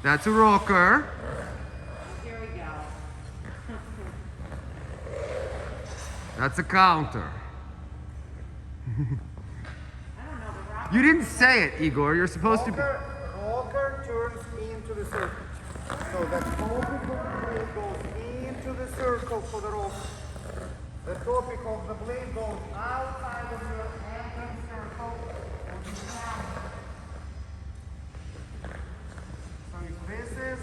That's a rocker. Here we go. That's a counter. I don't know, the rock. You didn't say it, Igor. You're supposed to be. Rocker turns into the circle. So the topic of the blade goes into the circle for the rocker. The topic of the blade goes outside of your entrance circle. So if this is,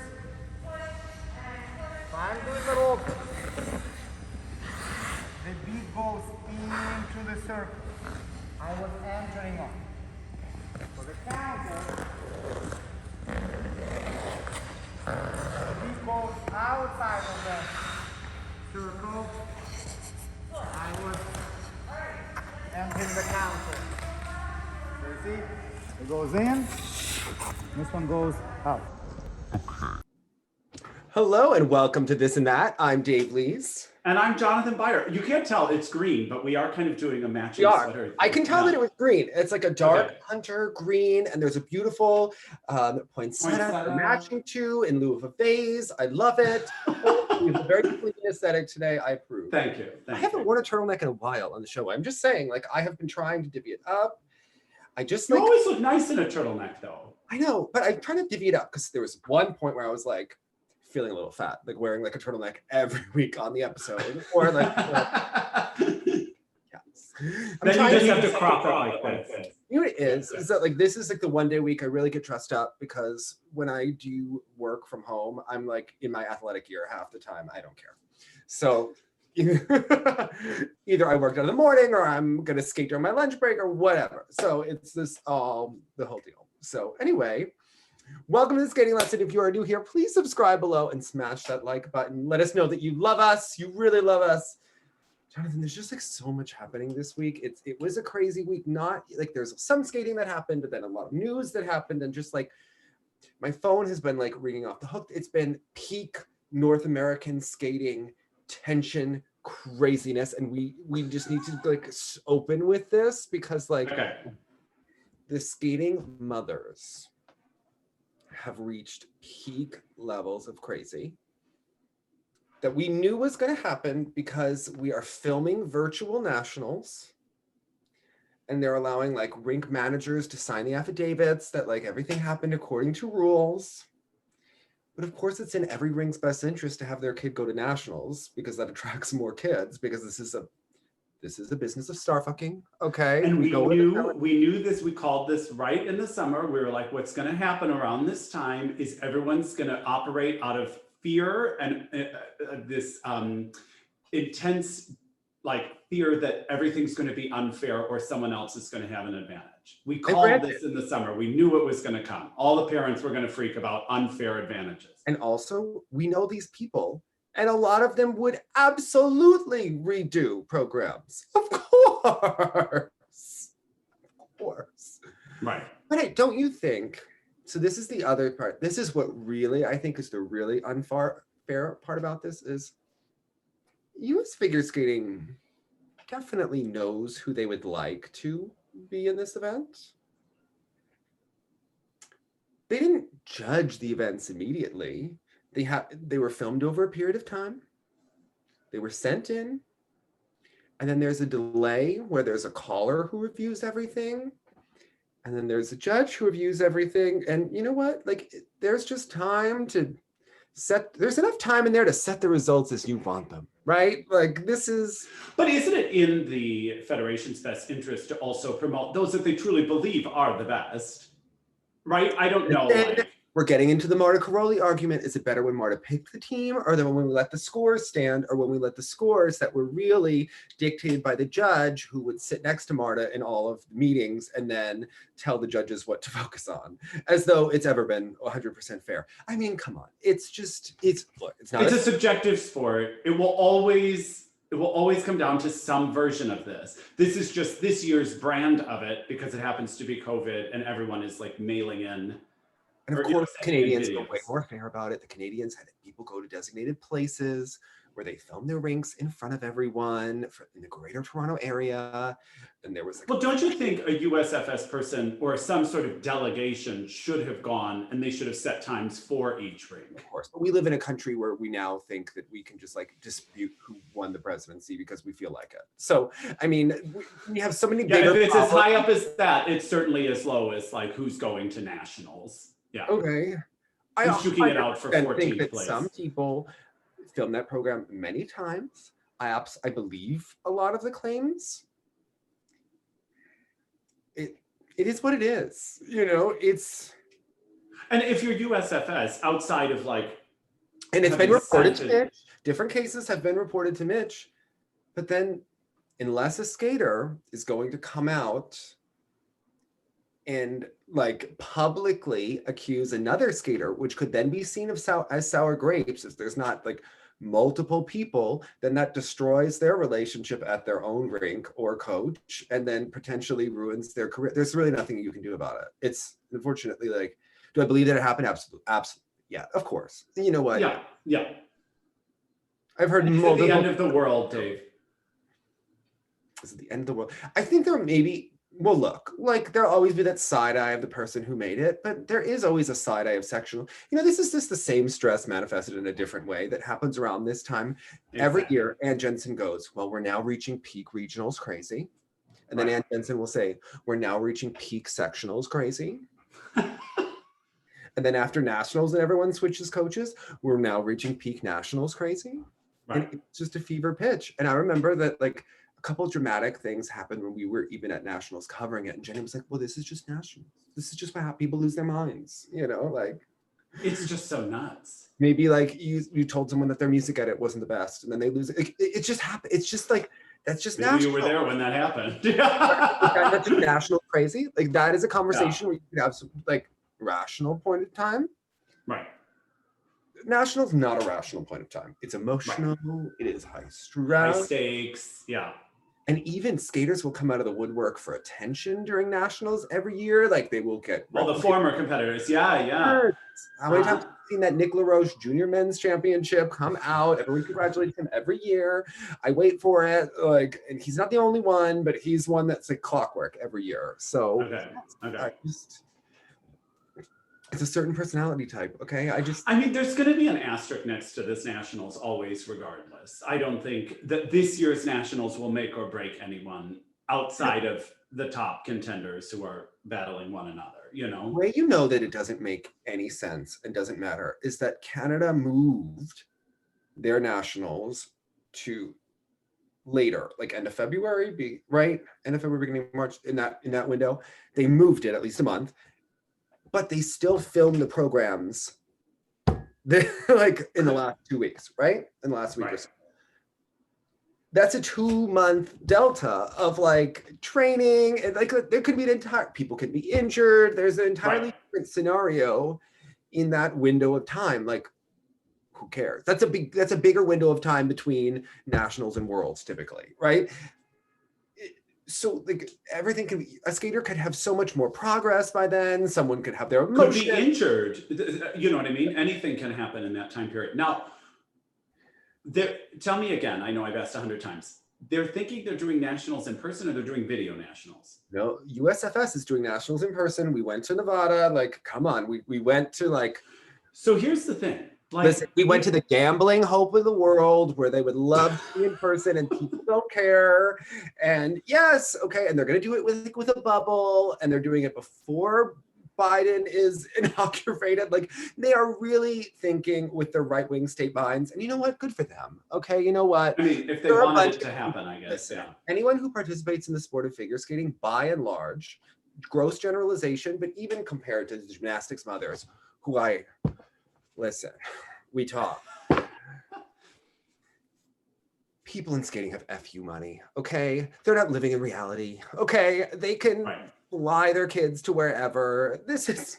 so I'm doing the rocker. The beat goes into the circle. I was entering on. For the counter, the beat goes outside of the circle. I was entering the counter. So you see, it goes in, this one goes out. Hello and welcome to This and That. I'm Dave Lees. And I'm Jonathan Byer. You can't tell it's green, but we are kind of doing a matching sweater. I can tell that it was green. It's like a dark hunter green, and there's a beautiful poinsettia matching to in lieu of a vase. I love it. We have a very clean aesthetic today. I approve. Thank you. I haven't worn a turtleneck in a while on the show. I'm just saying, like, I have been trying to divvy it up. You always look nice in a turtleneck, though. I know, but I'm trying to divvy it up because there was one point where I was like, feeling a little fat, like wearing like a turtleneck every week on the episode, or like, yes. Then you just have to crop it like this. You know what it is that like this is like the one day a week I really get dressed up because when I do work from home, I'm like in my athletic gear half the time. I don't care. So either I worked out in the morning or I'm gonna skate during my lunch break or whatever. So it's this all the whole deal. So anyway. Welcome to the skating lesson. If you are new here, please subscribe below and smash that like button. Let us know that you love us. You really love us. Jonathan, there's just like so much happening this week. It was a crazy week. Not like there's some skating that happened, but then a lot of news that happened. And just like my phone has been like ringing off the hook. It's been peak North American skating tension craziness. And we just need to like open with this because like the skating mothers have reached peak levels of crazy that we knew was going to happen because we are filming virtual nationals and they're allowing like rink managers to sign the affidavits that like everything happened according to rules. But of course it's in every rink's best interest to have their kid go to nationals because that attracts more kids because this is a business of star fucking, okay? And we knew this, we called this right in the summer. We were like, what's gonna happen around this time is everyone's gonna operate out of fear and this intense like fear that everything's gonna be unfair or someone else is gonna have an advantage. We called this in the summer. We knew it was gonna come. All the parents were gonna freak about unfair advantages. And also, we know these people. And a lot of them would absolutely redo programs. Of course. Of course. Right. But hey, don't you think, so this is the other part. This is what really, I think is the really unfair part about this is US figure skating definitely knows who they would like to be in this event. They didn't judge the events immediately. They were filmed over a period of time. They were sent in. And then there's a delay where there's a caller who reviews everything. And then there's a judge who reviews everything. And you know what? Like, there's just time to there's enough time in there to set the results as you want them, right? Like this is. But isn't it in the Federation's best interest to also promote those that they truly believe are the best? Right? I don't know. We're getting into the Marta Caroli argument. Is it better when Marta picked the team or then when we let the scores stand or when we let the scores that were really dictated by the judge who would sit next to Marta in all of the meetings and then tell the judges what to focus on as though it's ever been 100% fair. I mean, come on. It's not a subjective sport. It will always come down to some version of this. This is just this year's brand of it because it happens to be COVID and everyone is like mailing in. And of course, Canadians are way more fair about it. The Canadians had people go to designated places where they filmed their rinks in front of everyone in the greater Toronto area. And there was like, well, don't you think a USFS person or some sort of delegation should have gone and they should have set times for each rink? of course, but we live in a country where we now think that we can just like dispute who won the presidency because we feel like it. So, I mean, we have so many Yeah, bigger if it's as problems. high up as that, it's certainly as low as like who's going to nationals. Yeah. Okay. Who's duking it out for 100% think 14th that place? some people film that program many times. I believe a lot of the claims. It is what it is. You know, it's. And if you're USFS outside of like, And it's been having reported to sent it- Mitch. Different cases have been reported to Mitch. But then, unless a skater is going to come out and like publicly accuse another skater, which could then be seen as sour grapes, if there's not like multiple people, then that destroys their relationship at their own rink or coach, and then potentially ruins their career. There's really nothing you can do about it. It's unfortunately like, do I believe that it happened? Absolutely. Yeah, of course. You know what? yeah. I've heard It's multiple. the end of the world, Dave. Is it the end of the world? I think there may be, well, look, like there'll always be that side eye of the person who made it, but there is always a side eye of sectional. You know, this is just the same stress manifested in a different way that happens around this time every Exactly. year. Ann Jensen goes, well, we're now reaching peak regionals crazy. And then Right. Ann Jensen will say, we're now reaching peak sectionals crazy. And then after nationals and everyone switches coaches, we're now reaching peak nationals crazy. Right. And it's just a fever pitch. And I remember that like a couple of dramatic things happened when we were even at nationals covering it. And Jenny was like, well, this is just nationals. This is just what people lose their minds. You know, like It's just so nuts. maybe like you told someone that their music edit wasn't the best and then they lose it. It just happened. It's just like, that's just Maybe national. you were there when that happened. That's just national crazy. Like that is a conversation where you can have some like rational point of time. Right. National's not a rational point of time. It's emotional. It is high stress. High stakes. Yeah. And even skaters will come out of the woodwork for attention during nationals every year. Like they will get All the former competitors. Yeah. How many times have you seen that Nick LaRoche Junior Men's Championship come out? Everyone congratulates him every year. I wait for it. Like, and he's not the only one, but he's one that's like clockwork every year. So Okay. it's a certain personality type. Okay. I mean, there's going to be an asterisk next to this nationals always, regardless. I don't think that this year's nationals will make or break anyone outside of the top contenders who are battling one another, you know? The way you know that it doesn't make any sense and doesn't matter is that Canada moved their nationals to later, like end of February, right? End of February, beginning of March, in that window. They moved it at least a month, but they still filmed the programs like in the last 2 weeks, right? In the last week or Right. so. That's a 2-month delta of like training, and like there could be an entire, people could be injured. There's an entirely different scenario in that window of time. Like, who cares? That's a bigger window of time between nationals and worlds typically, right? So like everything can be, a skater could have so much more progress by then. Someone could have their Could emotion. be injured. You know what I mean? Anything can happen in that time period. Now, tell me again, I know I've asked 100 times. They're thinking they're doing nationals in person or they're doing video nationals? No, USFS is doing nationals in person. We went to Nevada. Like, come on, we went to like. So here's the thing. Like, Listen, we went to the gambling hope of the world where they would love to be in person and people don't care. And yes, okay, and they're going to do it with a bubble, and they're doing it before Biden is inaugurated. Like they are really thinking with their right-wing state minds. And you know what? Good for them. Okay, you know what? I mean, if they There are a wanted bunch it to of happen, I guess, Listen, yeah. anyone who participates in the sport of figure skating, by and large, gross generalization, but even compared to the gymnastics mothers, who listen, we talk. People in skating have FU money, okay? They're not living in reality, okay? They can Right. fly their kids to wherever. This is...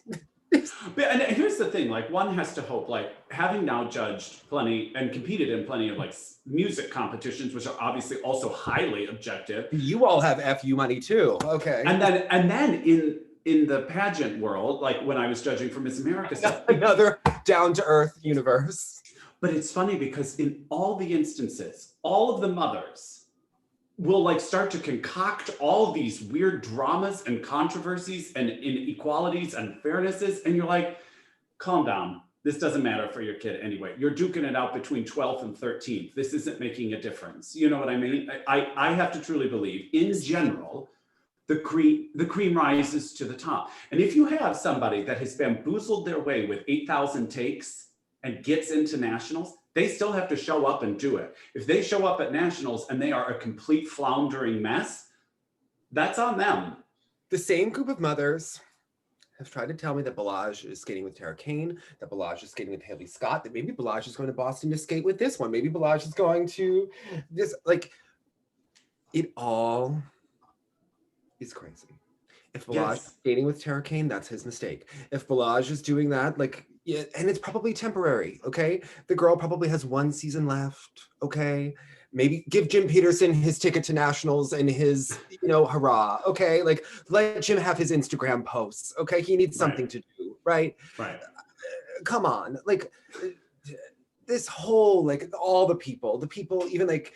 But, and here's the thing, like one has to hope, like having now judged plenty and competed in plenty of like music competitions, which are obviously also highly objective. You all have FU money too, okay? And then in the pageant world, like when I was judging for Miss America stuff, Another down-to-earth universe. But it's funny because in all the instances, all of the mothers will like start to concoct all these weird dramas and controversies and inequalities and fairnesses. And you're like, calm down. This doesn't matter for your kid anyway. You're duking it out between 12th and 13th. This isn't making a difference. You know what I mean? I have to truly believe, in general, the cream rises to the top. And if you have somebody that has bamboozled their way with 8,000 takes and gets into nationals, they still have to show up and do it. If they show up at nationals and they are a complete floundering mess, that's on them. The same group of mothers have tried to tell me that Balazs is skating with Tara Kane, that Balazs is skating with Haley Scott, that maybe Balazs is going to Boston to skate with this one. Maybe Balazs is going to this, like, it all is crazy. If Balazs is skating with Tara Kane, that's his mistake. If Balazs is doing that, like, yeah, and it's probably temporary, okay? The girl probably has one season left, okay? Maybe give Jim Peterson his ticket to nationals and his, you know, hurrah, okay? Like, let Jim have his Instagram posts, okay? He needs something to do, right? Right. Come on, like, this whole, like, all the people, even like,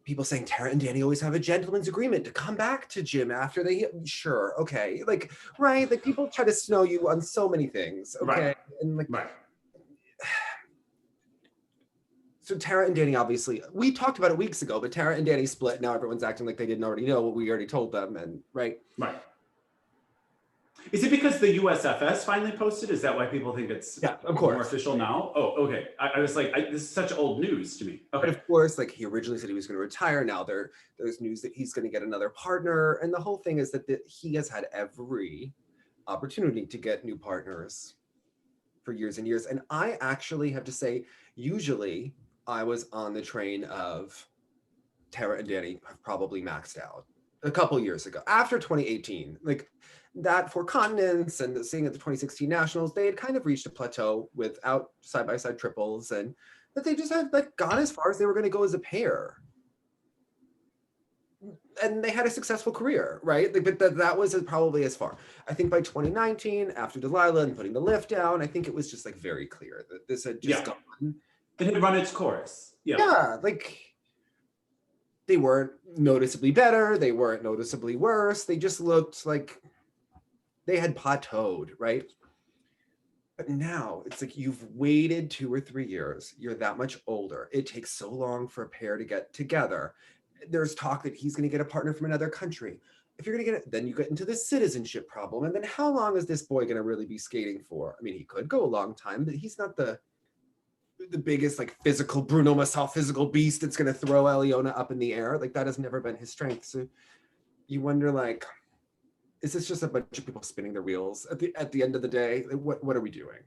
people saying Tara and Danny always have a gentleman's agreement to come back to Jim after they, sure, okay, like, right? Like, people try to snow you on so many things, okay? Right. And like, Right. So Tara and Danny, obviously, we talked about it weeks ago, but Tara and Danny split. Now everyone's acting like they didn't already know what we already told them, and right? Right. Is it because the USFS finally posted? Is that why people think it's of course more official now? Oh, okay. I was like, this is such old news to me. Okay. But of course, like he originally said he was going to retire. Now there's news that he's going to get another partner. And the whole thing is that he has had every opportunity to get new partners for years and years. And I actually have to say, usually I was on the train of Tara and Danny have probably maxed out a couple years ago after 2018, like that Four Continents and seeing at the 2016 Nationals, they had kind of reached a plateau without side-by-side triples, and that they just had like gone as far as they were going to go as a pair. And they had a successful career, right? But that was probably as far. I think by 2019, after Delilah and putting the lift down, I think it was just like very clear that this had just gone. It had run its course. Yeah, like they weren't noticeably better. They weren't noticeably worse. They just looked like they had plateaued, right? But now it's like you've waited 2 or 3 years. You're that much older. It takes so long for a pair to get together. There's talk that he's going to get a partner from another country. If you're going to get it, then you get into the citizenship problem. And then how long is this boy going to really be skating for? I mean, he could go a long time, but he's not the biggest like physical Bruno Massal physical beast that's going to throw Aliona up in the air. Like that has never been his strength. So you wonder, like, is this just a bunch of people spinning their wheels at the end of the day? Like, what are we doing?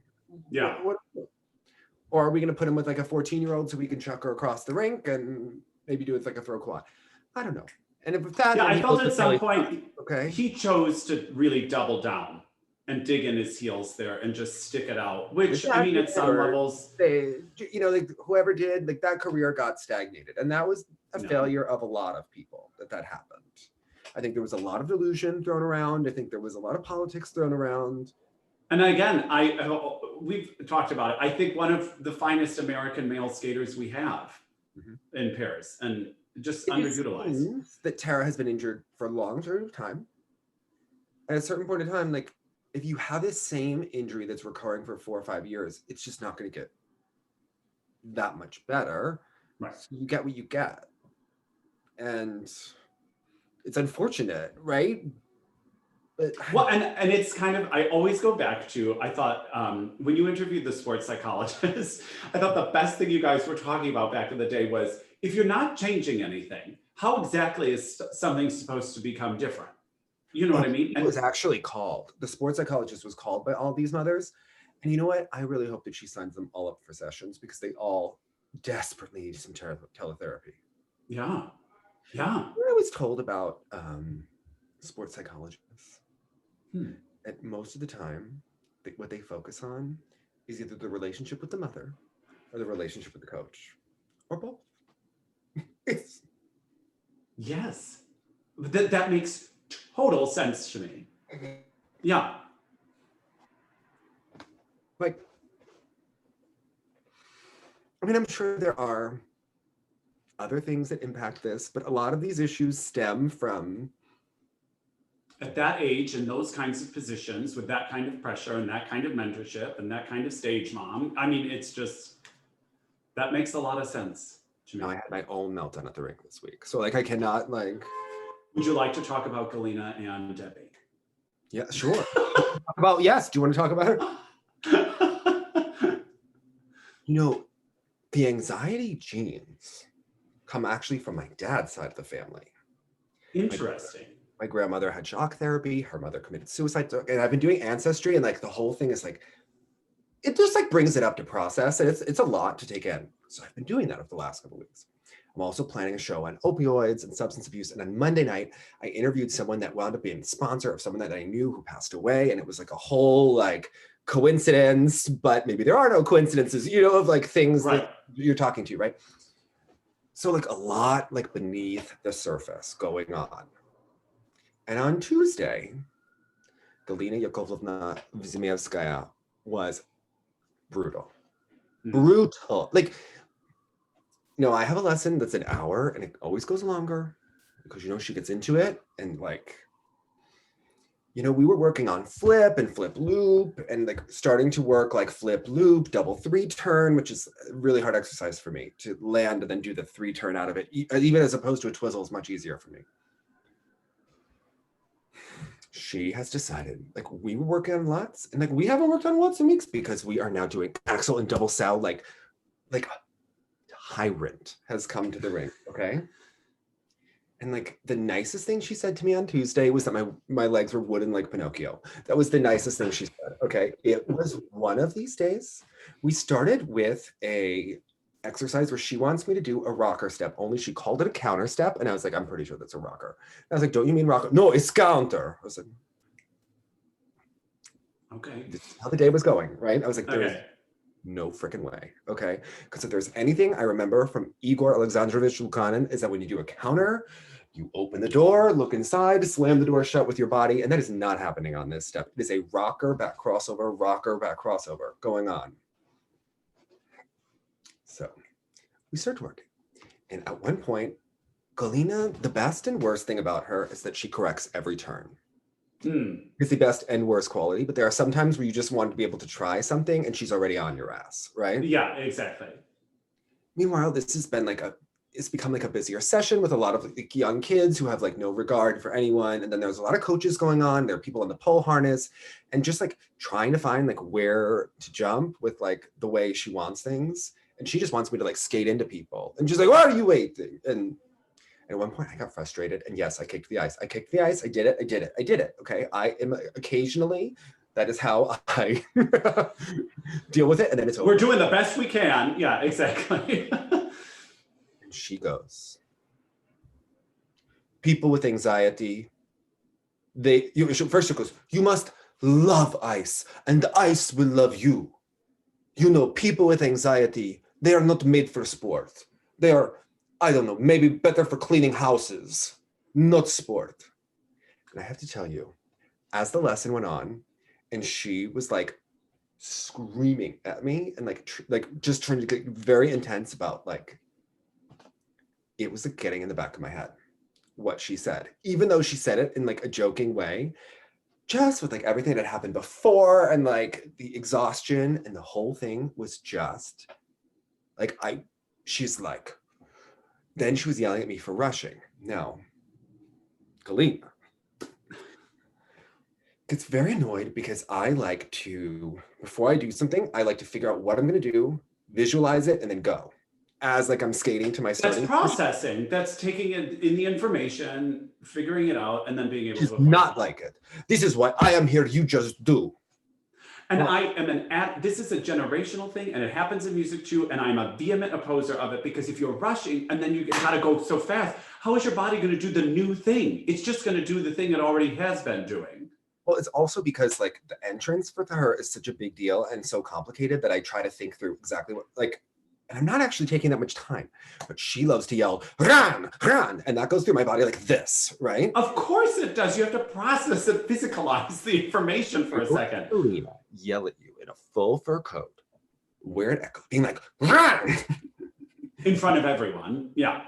Yeah. Or are we going to put him with like a 14-year-old so we can chuck her across the rink and maybe do it like a throw quad? I don't know. And if that, yeah, I felt at some point, okay, he chose to really double down and dig in his heels there and just stick it out, which I mean, at some levels, they, you know, like whoever did, like that career got stagnated. And that was a failure of a lot of people that happened. I think there was a lot of delusion thrown around. I think there was a lot of politics thrown around. And again, we've talked about it. I think one of the finest American male skaters we have in Paris, and just underutilized. That Tara has been injured for a long period of time. At a certain point in time, like if you have this same injury that's recurring for 4 or 5 years, it's just not going to get that much better. Right. So you get what you get. And it's unfortunate, right? But well, and it's kind of, I always go back to, I thought when you interviewed the sports psychologist, I thought the best thing you guys were talking about back in the day was, if you're not changing anything, how exactly is something supposed to become different? You know what I mean? It was actually called, the sports psychologist was called by all these mothers. And you know what? I really hope that she signs them all up for sessions because they all desperately need some teletherapy. Yeah. Yeah. I was told about sports psychologists. And most of the time, what they focus on is either the relationship with the mother or the relationship with the coach, or both. Yes. That makes total sense to me. Yeah. Like, I mean, I'm sure there are other things that impact this, but a lot of these issues stem from At that age, in those kinds of positions, with that kind of pressure and that kind of mentorship and that kind of stage mom, I mean, it's just, that makes a lot of sense to me. I had my own meltdown at the rink this week. So like I cannot like. Would you like to talk about Galina and Debbie? Yeah, sure. Yes, do you want to talk about her? You know, the anxiety genes come actually from my dad's side of the family. Interesting. My grandmother had shock therapy, her mother committed suicide, and I've been doing ancestry, and like the whole thing is like, it just like brings it up to process, and it's a lot to take in. So I've been doing that over the last couple of weeks. I'm also planning a show on opioids and substance abuse, and on Monday night, I interviewed someone that wound up being the sponsor of someone that I knew who passed away, and it was like a whole like coincidence, but maybe there are no coincidences, you know, of like things Right. that you're talking to, right? So like a lot like beneath the surface going on. And on Tuesday, Galina Yakovlevna Lipnitskaia was brutal. Brutal. Like, no, I have a lesson that's an hour and it always goes longer because, you know, she gets into it and like, you know, we were working on flip and flip loop and like starting to work like flip loop, double 3-turn, which is a really hard exercise for me to land and then do the 3-turn out of it. Even as opposed to a twizzle is much easier for me. She has decided, like we were working on lots and like we haven't worked on lots in weeks because we are now doing axle and double sow, like a tyrant has come to the ring, okay? And like the nicest thing she said to me on Tuesday was that my legs were wooden like Pinocchio. That was the nicest thing she said, okay? It was one of these days. We started with a exercise where she wants me to do a rocker step, only she called it a counter step. And I was like, I'm pretty sure that's a rocker. And I was like, don't you mean rocker? No, it's counter. I was like, Okay. this is how the day was going, right? I was like, there's Okay. no freaking way, okay? Because if there's anything I remember from Igor Alexandrovich Lukanin is that when you do a counter, you open the door, look inside, slam the door shut with your body, and that is not happening on this step. It is a rocker, back crossover going on. So we start working. And at one point, Galina, the best and worst thing about her is that she corrects every turn. It's the best and worst quality, but there are some times where you just want to be able to try something and she's already on your ass, right? Yeah, exactly. Meanwhile, this has been like it's become like a busier session with a lot of like young kids who have like no regard for anyone. And then there's a lot of coaches going on. There are people on the pole harness and just like trying to find like where to jump with like the way she wants things. And she just wants me to like skate into people. And she's like, why are you waiting? And at one point I got frustrated and yes, I kicked the ice. I did it. Okay. I am occasionally, that is how I deal with it. And then it's over. We're doing the best we can. Yeah, exactly. And she goes, people with anxiety, first she goes, you must love ice and the ice will love you. You know, people with anxiety, they are not made for sport. They are, I don't know, maybe better for cleaning houses, not sport. And I have to tell you, as the lesson went on, and she was like screaming at me and like just trying to get very intense about like, it was like getting in the back of my head, what she said, even though she said it in like a joking way, just with like everything that had happened before and like the exhaustion and the whole thing was just like, she's like, then she was yelling at me for rushing. Now, Galina gets very annoyed because I like to, before I do something, I like to figure out what I'm going to do, visualize it, and then go. As like I'm skating to my starting. That's processing. That's taking in the information, figuring it out, and then being able She's to. not like it. This is why I am here. You just do. And I am this is a generational thing, and it happens in music too. And I'm a vehement opposer of it because if you're rushing and then you gotta go so fast, how is your body going to do the new thing? It's just going to do the thing it already has been doing. Well, it's also because like the entrance for her is such a big deal and so complicated that I try to think through exactly what like. And I'm not actually taking that much time, but she loves to yell, run, run. And that goes through my body like this, right? Of course it does. You have to process and physicalize the information for a second. Galina yell at you in a full fur coat where it echoed, being like, run! In front of everyone, yeah.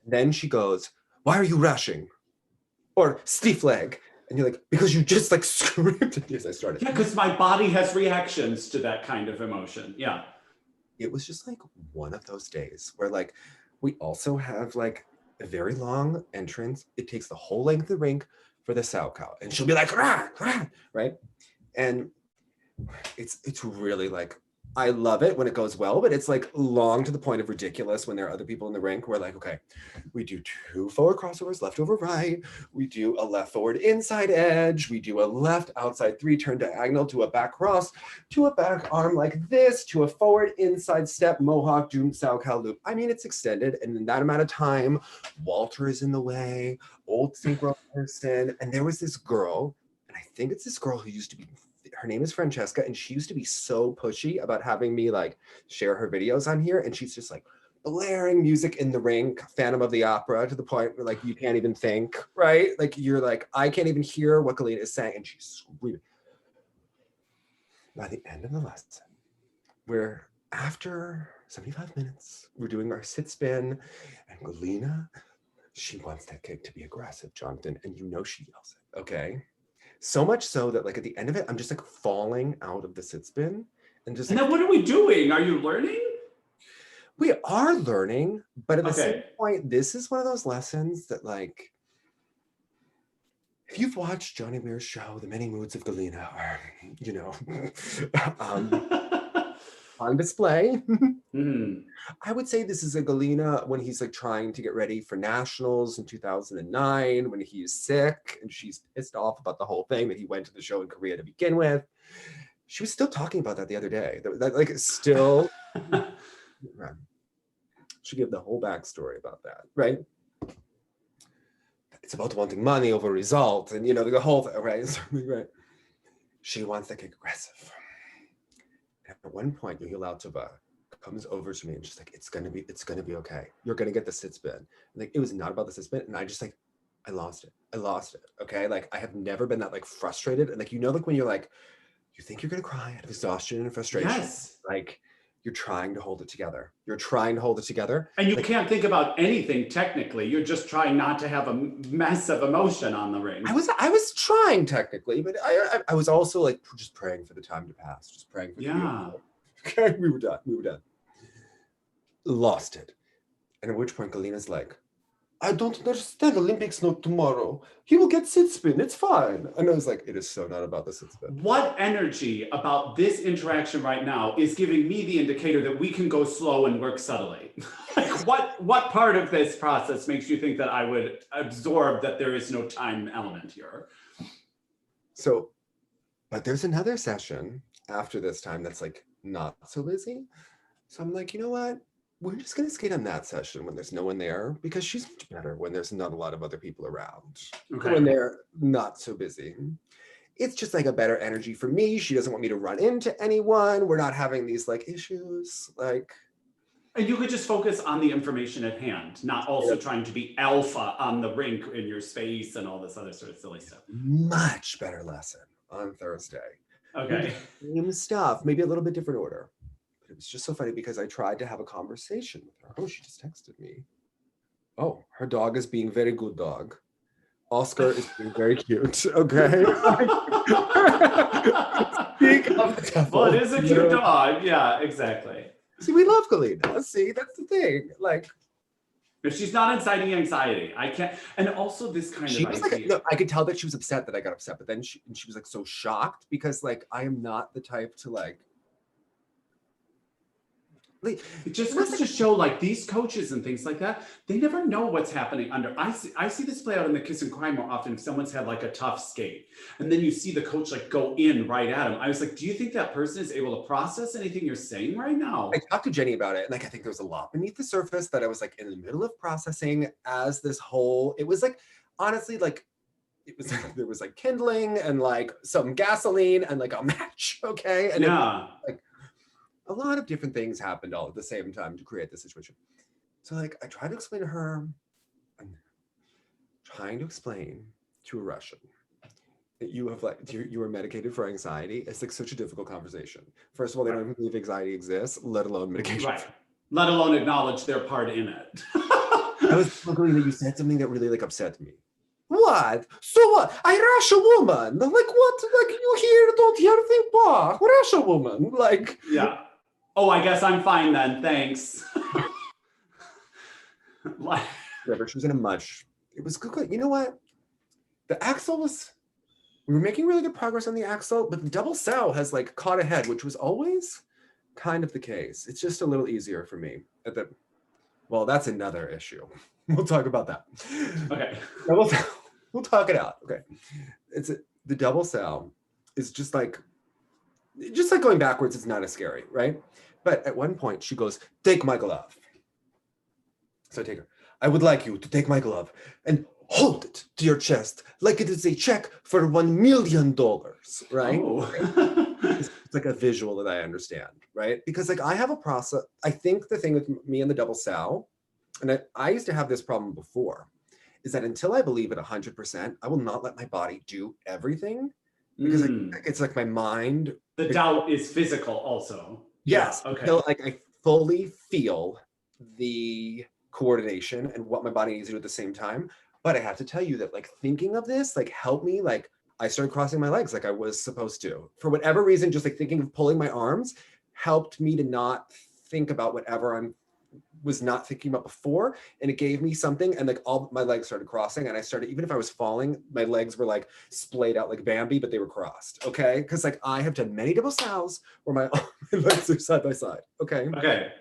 Then she goes, why are you rushing? Or stiff leg. And you're like, because you just like screamed. Yes, I started. Yeah, because my body has reactions to that kind of emotion, yeah. It was just like one of those days where like, we also have like a very long entrance. It takes the whole length of the rink for the sow cow. And she'll be like, rah, rah, right? And it's really like, I love it when it goes well, but it's like long to the point of ridiculous when there are other people in the rink. We're like, okay, we do 2 forward crossovers, left over right. We do a left forward inside edge. We do a left outside 3 turn diagonal to a back cross, to a back arm like this, to a forward inside step, mohawk, doom, sow cow loop. I mean, it's extended. And in that amount of time, Walter is in the way, old synchro person. And there was this girl, and I think it's this girl who used to be, her name is Francesca, and she used to be so pushy about having me like share her videos on here. And she's just like blaring music in the rink, Phantom of the Opera, to the point where like you can't even think, right? Like you're like, I can't even hear what Galina is saying. And she's screaming. By the end of the lesson, we're after 75 minutes, we're doing our sit spin, and Galina, she wants that kid to be aggressive, Jonathan, and you know she yells it, okay? So much so that like at the end of it, I'm just like falling out of the sit spin and just. And like, then what are we doing? Are you learning? We are learning, but at the same Okay. point, this is one of those lessons that like, if you've watched Johnny Weir's show, The Many Moods of Galina, or, you know, on display, Mhm. I would say this is a Galina when he's like trying to get ready for nationals in 2009, when he's sick and she's pissed off about the whole thing that he went to the show in Korea to begin with. She was still talking about that the other day. That like still, she gave the whole backstory about that, right? It's about wanting money over result, and you know the whole thing, right? Right. She wants to get aggressive. At one point, Yuhilautova comes over to me and she's like, it's gonna be okay. You're gonna get the sit spin. And like it was not about the sit spin, and I just like, I lost it. Okay, like I have never been that like frustrated, and like you know, like when you're like, you think you're gonna cry out of exhaustion and frustration, Yes. like you're trying to hold it together. And you like, can't think about anything technically. You're just trying not to have a mess of emotion on the ring. I was trying technically, but I was also like just praying for the time to pass, just praying for the beautiful. Okay, we were done. Lost it. And at which point Galina's like, I don't understand, Olympics not tomorrow. He will get sit spin, it's fine. And I was like, it is so not about the sit spin. What energy about this interaction right now is giving me the indicator that we can go slow and work subtly? Like what part of this process makes you think that I would absorb that there is no time element here? So, but there's another session after this time that's like not so busy. So I'm like, you know what? We're just gonna skate on that session when there's no one there, because she's much better when there's not a lot of other people around. Okay. When they're not so busy. It's just like a better energy for me. She doesn't want me to run into anyone. We're not having these like issues. Like, and you could just focus on the information at hand, not also trying to be alpha on the rink in your space and all this other sort of silly stuff. Much better lesson on Thursday. Okay. Same stuff, maybe a little bit different order. But it was just so funny because I tried to have a conversation with her. Oh, she just texted me. Oh, her dog is being very good dog. Oscar is being very cute. Okay. Speak of the devil. Well, it is a cute dog. Yeah, exactly. See, we love Galina. See, that's the thing. Like, If she's not inciting anxiety, I can't. And also this kind she of was idea. like, no, I could tell that she was upset that I got upset, but then she was like so shocked because like I am not the type to like it just goes to show like these coaches and things like that, they never know what's happening under. I see this play out in the kiss and cry more often if someone's had like a tough skate and then you see the coach like go in right at him. I was like, do you think that person is able to process anything you're saying right now? I talked to Jenny about it, and like I think there was a lot beneath the surface that I was like in the middle of processing as this whole, it was like honestly like it was there was like kindling and like some gasoline and like a match, okay? And yeah. like a lot of different things happened all at the same time to create this situation. So like I tried to explain to her, I'm trying to explain to a Russian You have like you were medicated for anxiety. It's like such a difficult conversation. First of all, they don't even believe anxiety exists, let alone medication. Right. Let alone acknowledge their part in it. I was luckily that you said something that really like upset me. What? So what? I rush a woman. Like what? Like you hear, don't hear, think back. Rush a woman. Like Yeah. Oh, I guess I'm fine then. Thanks. Like, whatever. She was in a much. It was good. You know what? The axle was. We were making really good progress on the axle, but the double sow has like caught ahead, which was always kind of the case. It's just a little easier for me at the. Well, that's another issue. We'll talk about that. okay. Double sow. We'll talk it out. Okay. The double sow is just like going backwards. It's not as scary, right? But at one point she goes, "Take my glove." So I take her. "I would like you to take my glove and hold it to your chest like it is a check for $1 million, right? Oh. It's like a visual that I understand, right? Because like I have a process. I think the thing with me and the double sow, and I used to have this problem before, is that until I believe it 100%, I will not let my body do everything because it's like my mind. The doubt is physical also. Yes. Yeah, okay. Until like I fully feel the coordination and what my body needs to do at the same time. But I have to tell you that like thinking of this like helped me. Like I started crossing my legs like I was supposed to. For whatever reason, just like thinking of pulling my arms helped me to not think about whatever I was not thinking about before. And it gave me something, and like all my legs started crossing, and I started, even if I was falling, my legs were like splayed out like Bambi, but they were crossed. Okay. Because like I have done many double sows where my legs are side by side. Okay. Okay.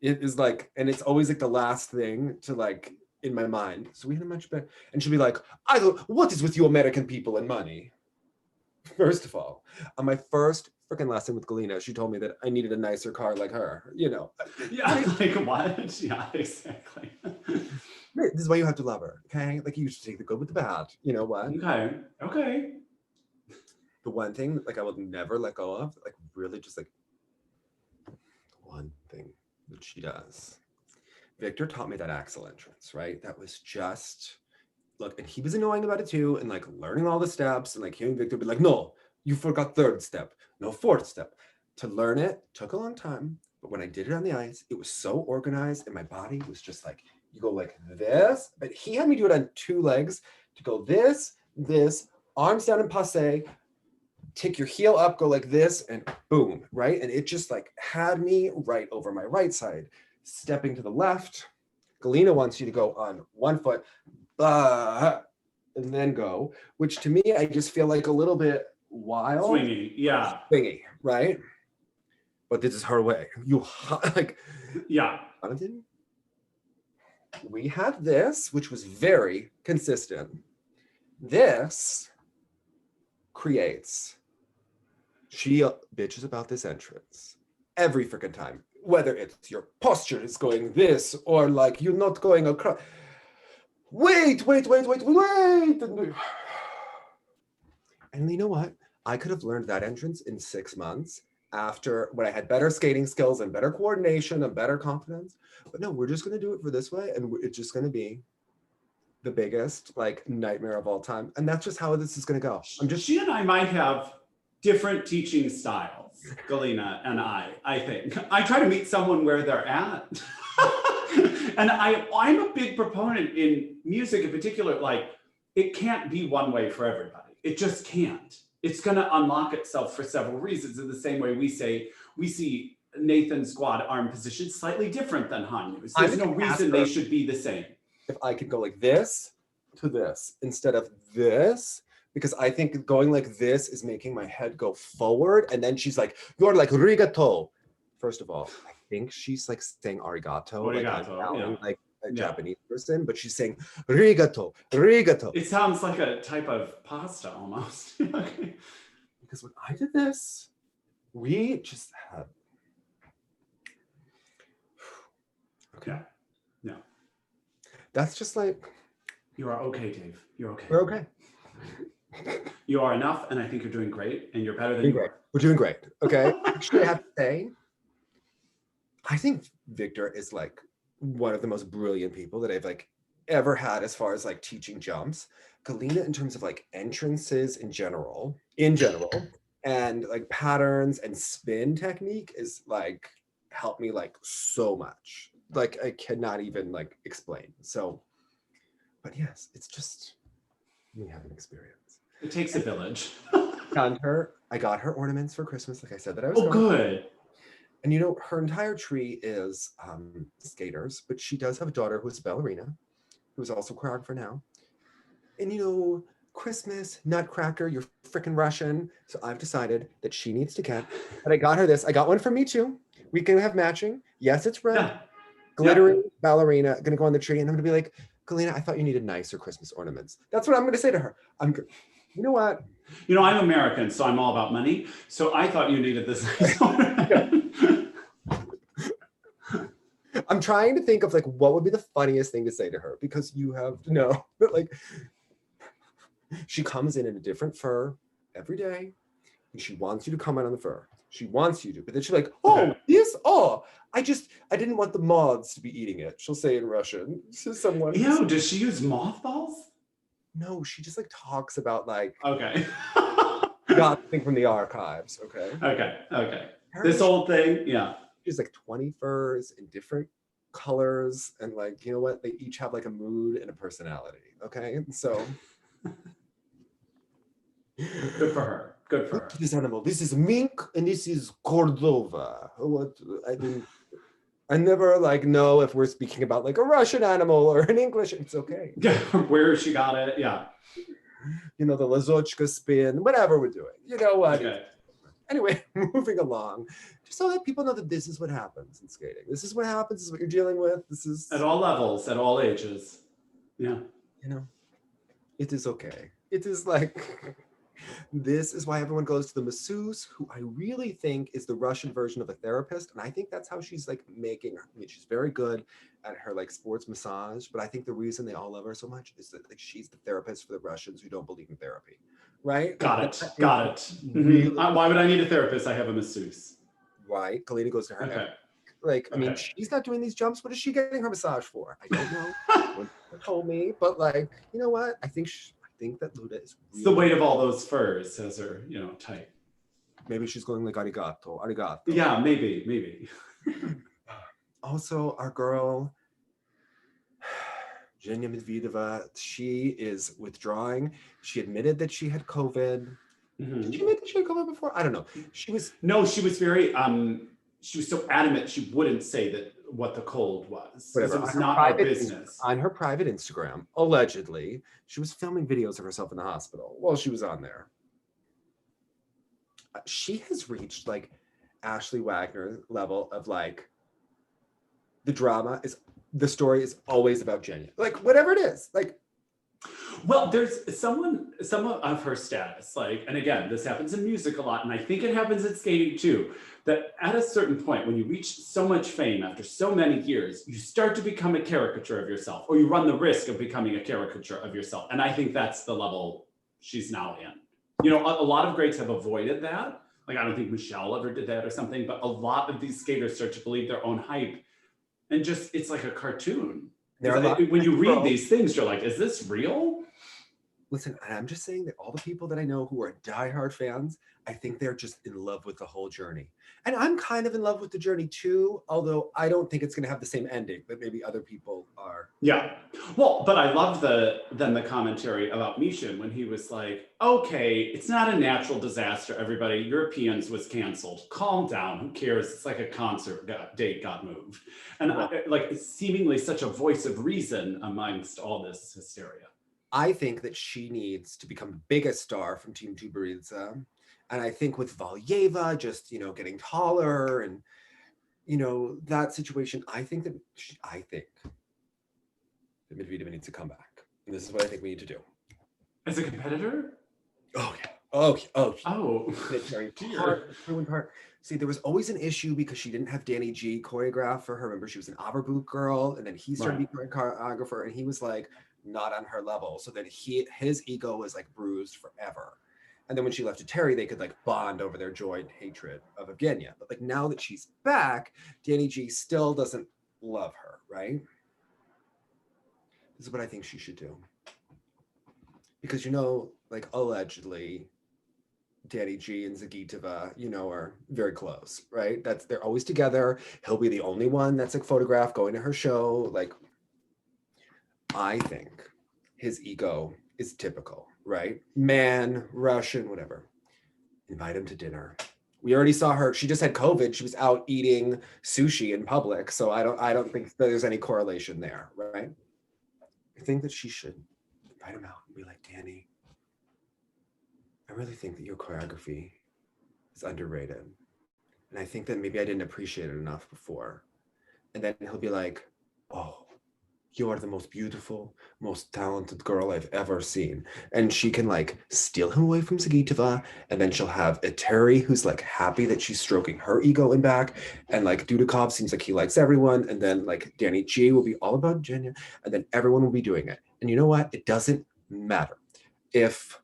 It is like, and it's always like the last thing to like in my mind. So we had a much better, and she'll be like, what is with you American people and money? First of all, on my first freaking lesson with Galina, she told me that I needed a nicer car like her, you know. Yeah, like what? Yeah, exactly. This is why you have to love her, okay? Like you should take the good with the bad, you know what? Okay, okay. The one thing like I will never let go of, like really just like one thing that she does. Victor taught me that axle entrance, right? That was just, look, and he was annoying about it too, and like learning all the steps, and like hearing Victor be like, "No, you forgot third step, no fourth step." To learn it took a long time, but when I did it on the ice, it was so organized, and my body was just like, you go like this, but he had me do it on 2 legs to go this, arms down and passe, take your heel up, go like this, and boom, right? And it just like had me right over my right side. Stepping to the left, Galina wants you to go on one foot, and then go, which to me, I just feel like a little bit wild. Swingy, yeah. Swingy, right? But this is her way. You like, yeah. We had this, which was very consistent. This creates, she bitches about this entrance every freaking time. Whether it's your posture is going this, or like you're not going across. Wait. And you know what? I could have learned that entrance in 6 months after when I had better skating skills and better coordination and better confidence. But no, we're just going to do it for this way. And it's just going to be the biggest like nightmare of all time. And that's just how this is going to go. She and I might have different teaching styles. Galina and I think. I try to meet someone where they're at. And I'm a big proponent in music in particular, like it can't be one way for everybody. It just can't. It's gonna unlock itself for several reasons. In the same way we see Nathan's squad arm position slightly different than Hanya's. There's no reason they should be the same. If I could go like this to this instead of this, because I think going like this is making my head go forward. And then she's like, "You're like arigato." First of all, I think she's like saying arigato, like a Japanese person, but she's saying arigato. It sounds like a type of pasta almost. Okay. Because when I did this, we just had. Okay. No. That's just like. You are okay, Dave. You're okay. We're okay. You are enough, and I think you're doing great, and you're better than you are. We're doing great. Okay. Actually, I have to say, I think Victor is like one of the most brilliant people that I've like ever had as far as like teaching jumps. Galina, in terms of like entrances in general, and like patterns and spin technique is like helped me like so much. Like I cannot even like explain. So, but yes, it's just we have an experience. It takes a village. I got her ornaments for Christmas, like I said that I was Oh, going. good. And you know, her entire tree is skaters, but she does have a daughter who's a ballerina, who's also a choreographer now. And you know, Christmas, Nutcracker, you're freaking Russian. So I've decided that she needs to get, but I got her this. I got one for me too. We can have matching. Yes, it's red. Yeah. Glittery ballerina, gonna go on the tree. And I'm gonna be like, Galina, I thought you needed nicer Christmas ornaments. That's what I'm gonna say to her. You know what? You know, I'm American, so I'm all about money. So I thought you needed this nice ornament. I'm trying to think of like what would be the funniest thing to say to her, because you have to know that like she comes in a different fur every day and she wants you to comment on the fur. She wants you to, but then she's like, oh, this, I didn't want the moths to be eating it. She'll say in Russian to someone. Ew, does she use mothballs? No, she just like talks about like, Okay. got the thing from the archives, okay? Okay. This whole thing, yeah. She's like 20 furs in different colors, and like, you know what? They each have like a mood and a personality, okay? So. Good for her. Good for her. This animal. This is mink, and this is Cordova. What? I never like know if we're speaking about like a Russian animal or an English. It's okay. Yeah, where she got it. Yeah. You know, the Lazochka spin, whatever we're doing. You know what? Okay. Anyway, moving along, just so that people know that this is what happens in skating. This is what happens. This is what you're dealing with. This is At all levels, at all ages. Yeah. You know, it is okay. It is like. This is why everyone goes to the masseuse, who I really think is the Russian version of a therapist. And I think that's how she's like she's very good at her like sports massage. But I think the reason they all love her so much is that like she's the therapist for the Russians who don't believe in therapy. Right? Got it. Really? Why would I need a therapist? I have a masseuse. Right. Kalina goes to her. Okay. Like, I mean, she's not doing these jumps. What is she getting her massage for? I don't know. No one told me. But like, you know what? I think that Luda is really, it's the weight of all those furs has her, tight. Maybe she's going like arigato. Yeah, maybe. Also, our girl, Evgenia Medvedeva, she is withdrawing. She admitted that she had COVID. Mm-hmm. Did she admit that she had COVID before? I don't know. She was very, she was so adamant she wouldn't say that what the cold was. Whatever. It was not her business. On her private Instagram, allegedly, she was filming videos of herself in the hospital while she was on there. She has reached like Ashley Wagner level of like the story is always about Genya. Like whatever it is, like. Well, there's someone of her status, like, and again, this happens in music a lot, and I think it happens in skating too, that at a certain point, when you reach so much fame after so many years, you start to become a caricature of yourself, or you run the risk of becoming a caricature of yourself. And I think that's the level she's now in. A lot of greats have avoided that. Like, I don't think Michelle ever did that or something, but a lot of these skaters start to believe their own hype, and just, it's like a cartoon. When you read these things, you're like, is this real? Listen, I'm just saying that all the people that I know who are diehard fans, I think they're just in love with the whole journey. And I'm kind of in love with the journey too, although I don't think it's going to have the same ending that maybe other people are. Yeah. Well, but I loved the commentary about Mishin when he was like, okay, it's not a natural disaster, everybody. Europeans was canceled. Calm down. Who cares? It's like a concert date got moved. And it's seemingly such a voice of reason amongst all this hysteria. I think that she needs to become the biggest star from Team Tuberidze. And I think with Valyeva just, getting taller and, that situation, I think that Medvedeva needs to come back. And this is what I think we need to do. As a competitor? Oh, yeah. Oh. Part. See, there was always an issue because she didn't have Danny G choreograph for her. Remember, she was an Aberboot girl, and then he started being a choreographer, and he was like not on her level. So then his ego was like bruised forever. And then when she left to Terry, they could like bond over their joint hatred of Evgenia. But like now that she's back, Danny G still doesn't love her, right? This is what I think she should do. Because, you know, like allegedly, Danny G and Zagitova, you know, are very close, right? They're always together. He'll be the only one that's like photographed going to her show. Like, I think his ego is typical, right? Man, Russian, whatever. Invite him to dinner. We already saw her. She just had COVID. She was out eating sushi in public. So I don't think that there's any correlation there, right? I think that she should invite him out and be like, Danny, I really think that your choreography is underrated. And I think that maybe I didn't appreciate it enough before. And then he'll be like, oh, you are the most beautiful, most talented girl I've ever seen. And she can like steal him away from Zagitova. And then she'll have a Terry who's like happy that she's stroking her ego in back. And like Dudikov seems like he likes everyone. And then like Danny G will be all about Evgenia. And then everyone will be doing it. And you know what? It doesn't matter if,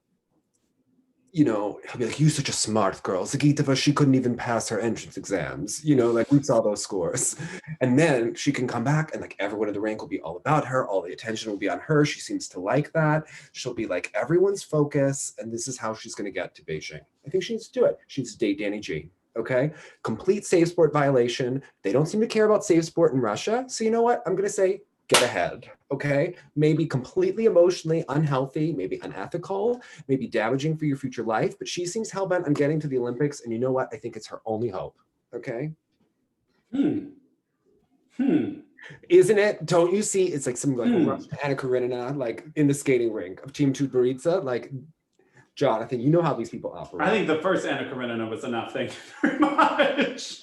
you know, he'll be like, you're such a smart girl. Zagitova, she couldn't even pass her entrance exams. You know, like we saw those scores. And then she can come back and like everyone in the rank will be all about her. All the attention will be on her. She seems to like that. She'll be like everyone's focus. And this is how she's going to get to Beijing. I think she needs to do it. She needs to date Danny G. Okay. Complete save sport violation. They don't seem to care about save sport in Russia. So you know what? I'm going to say, get ahead, okay? Maybe completely emotionally unhealthy, maybe unethical, maybe damaging for your future life, but she seems hell-bent on getting to the Olympics, and you know what? I think it's her only hope, okay? Isn't it? Don't you see? It's like some like Russian Anna Karenina, like in the skating rink of Team Tutberitsa, like, Jonathan, you know how these people operate. I think the first Anna Karenina was enough, thank you very much.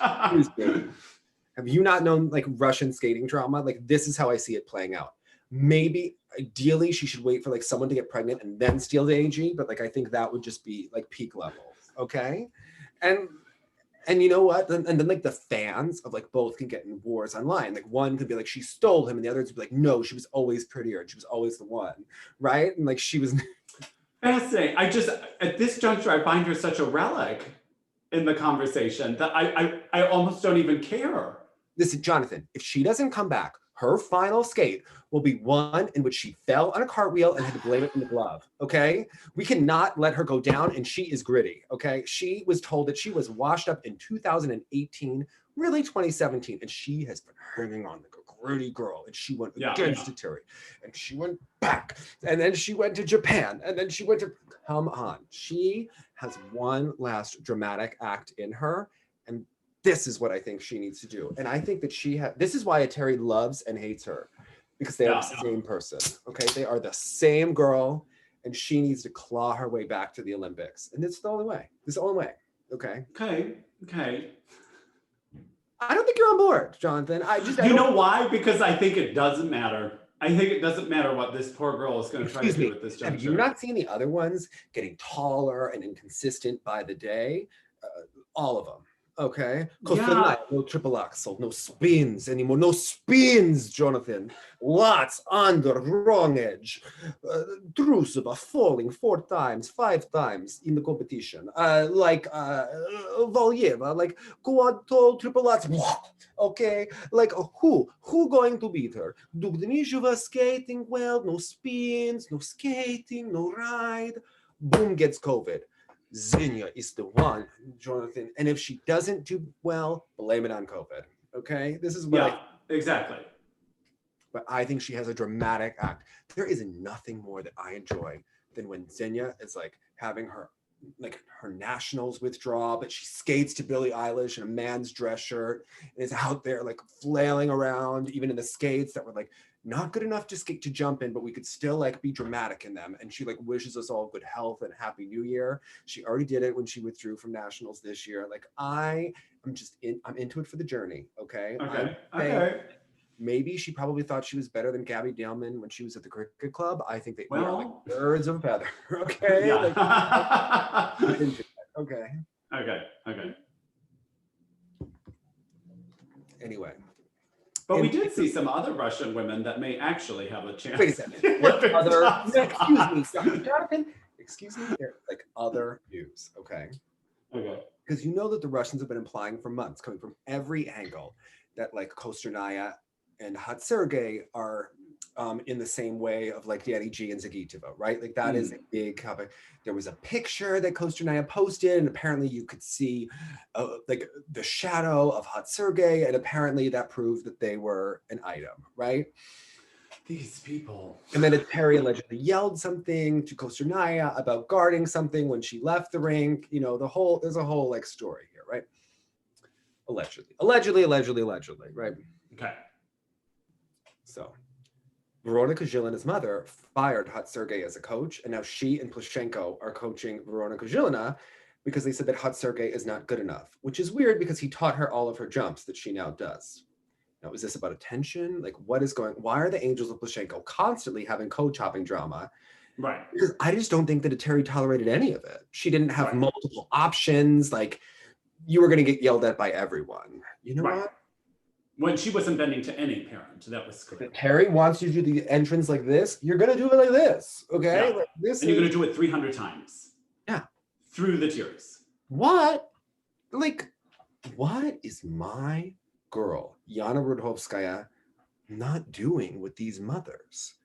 Have you not known like Russian skating drama? Like this is how I see it playing out. Maybe ideally she should wait for like someone to get pregnant and then steal the AG, but like I think that would just be like peak level, okay? And you know what? And then like the fans of like both can get in wars online. Like one could be like she stole him, and the other would be like no, she was always prettier and she was always the one, right? And like she was fascinating. I just at this juncture I find her such a relic in the conversation that I almost don't even care. Listen, Jonathan, if she doesn't come back, her final skate will be one in which she fell on a cartwheel and had to blame it on the glove, okay? We cannot let her go down, and she is gritty, okay? She was told that she was washed up in 2018, really 2017, and she has been hanging on like a gritty girl, and she went against Terry, and she went back, and then she went to Japan, and then she went to, come on. She has one last dramatic act in her, and this is what I think she needs to do. And I think that this is why Terry loves and hates her, because they are the same person, okay? They are the same girl, and she needs to claw her way back to the Olympics. And it's the only way. It's the only way, okay? Okay. I don't think you're on board, Jonathan. You know why? Because I think it doesn't matter. I think it doesn't matter what this poor girl is going to try to do with this juncture. Have you not seen the other ones getting taller and inconsistent by the day? All of them. Okay. No triple axel, no spins anymore. No spins, Jonathan. Lots under wrong edge. Drusova falling 4 times, 5 times in the competition. Valyeva, like quad tall triple axel. Okay, like who going to beat her? Dugdanisheva skating well, no spins, no skating, no ride. Boom, gets COVID. Xenia is the one, Jonathan. And if she doesn't do well, blame it on COVID. Okay? This is what exactly. But I think she has a dramatic act. There is nothing more that I enjoy than when Xenia is like having her nationals withdraw, but she skates to Billie Eilish in a man's dress shirt and is out there like flailing around, even in the skates that were like not good enough to skate to jump in, but we could still like be dramatic in them. And she like wishes us all good health and happy new year. She already did it when she withdrew from nationals this year. Like I'm into it for the journey. Okay. Okay. Maybe she probably thought she was better than Gabby Daleman when she was at the cricket club. I think we are like birds of a feather. Okay. Yeah. Okay. Anyway. But we did see some other Russian women that may actually have a chance. Wait a second. Excuse me. Like other news. Okay. Because you know that the Russians have been implying for months, coming from every angle, that like Kosternaya and Hot Sergei are in the same way of like Danny G and Zagitova, right? Like that is a big topic. There was a picture that Kosternaya posted, and apparently you could see like the shadow of Hot Sergei, and apparently that proved that they were an item, right? These people. And then Terry allegedly yelled something to Kosternaya about guarding something when she left the rink. You know, there's a whole like story here, right? Allegedly, right? Okay. So Veronika Zhilina's mother fired Hot Sergei as a coach, and now she and Plushenko are coaching Veronika Zhilina because they said that Hot Sergei is not good enough, which is weird because he taught her all of her jumps that she now does. Now, is this about attention? Like, why are the Angels of Plushenko constantly having coach hopping drama? Right. Because I just don't think that Terry tolerated any of it. She didn't have multiple options. Like, you were going to get yelled at by everyone. You know what? When she wasn't bending to any parent, that was correct. Terry wants you to do the entrance like this. You're going to do it like this, okay? Yeah. Like this, and you're going to do it 300 times. Yeah. Through the tears. What? Like, what is my girl, Yana Rudhovskaya, not doing with these mothers?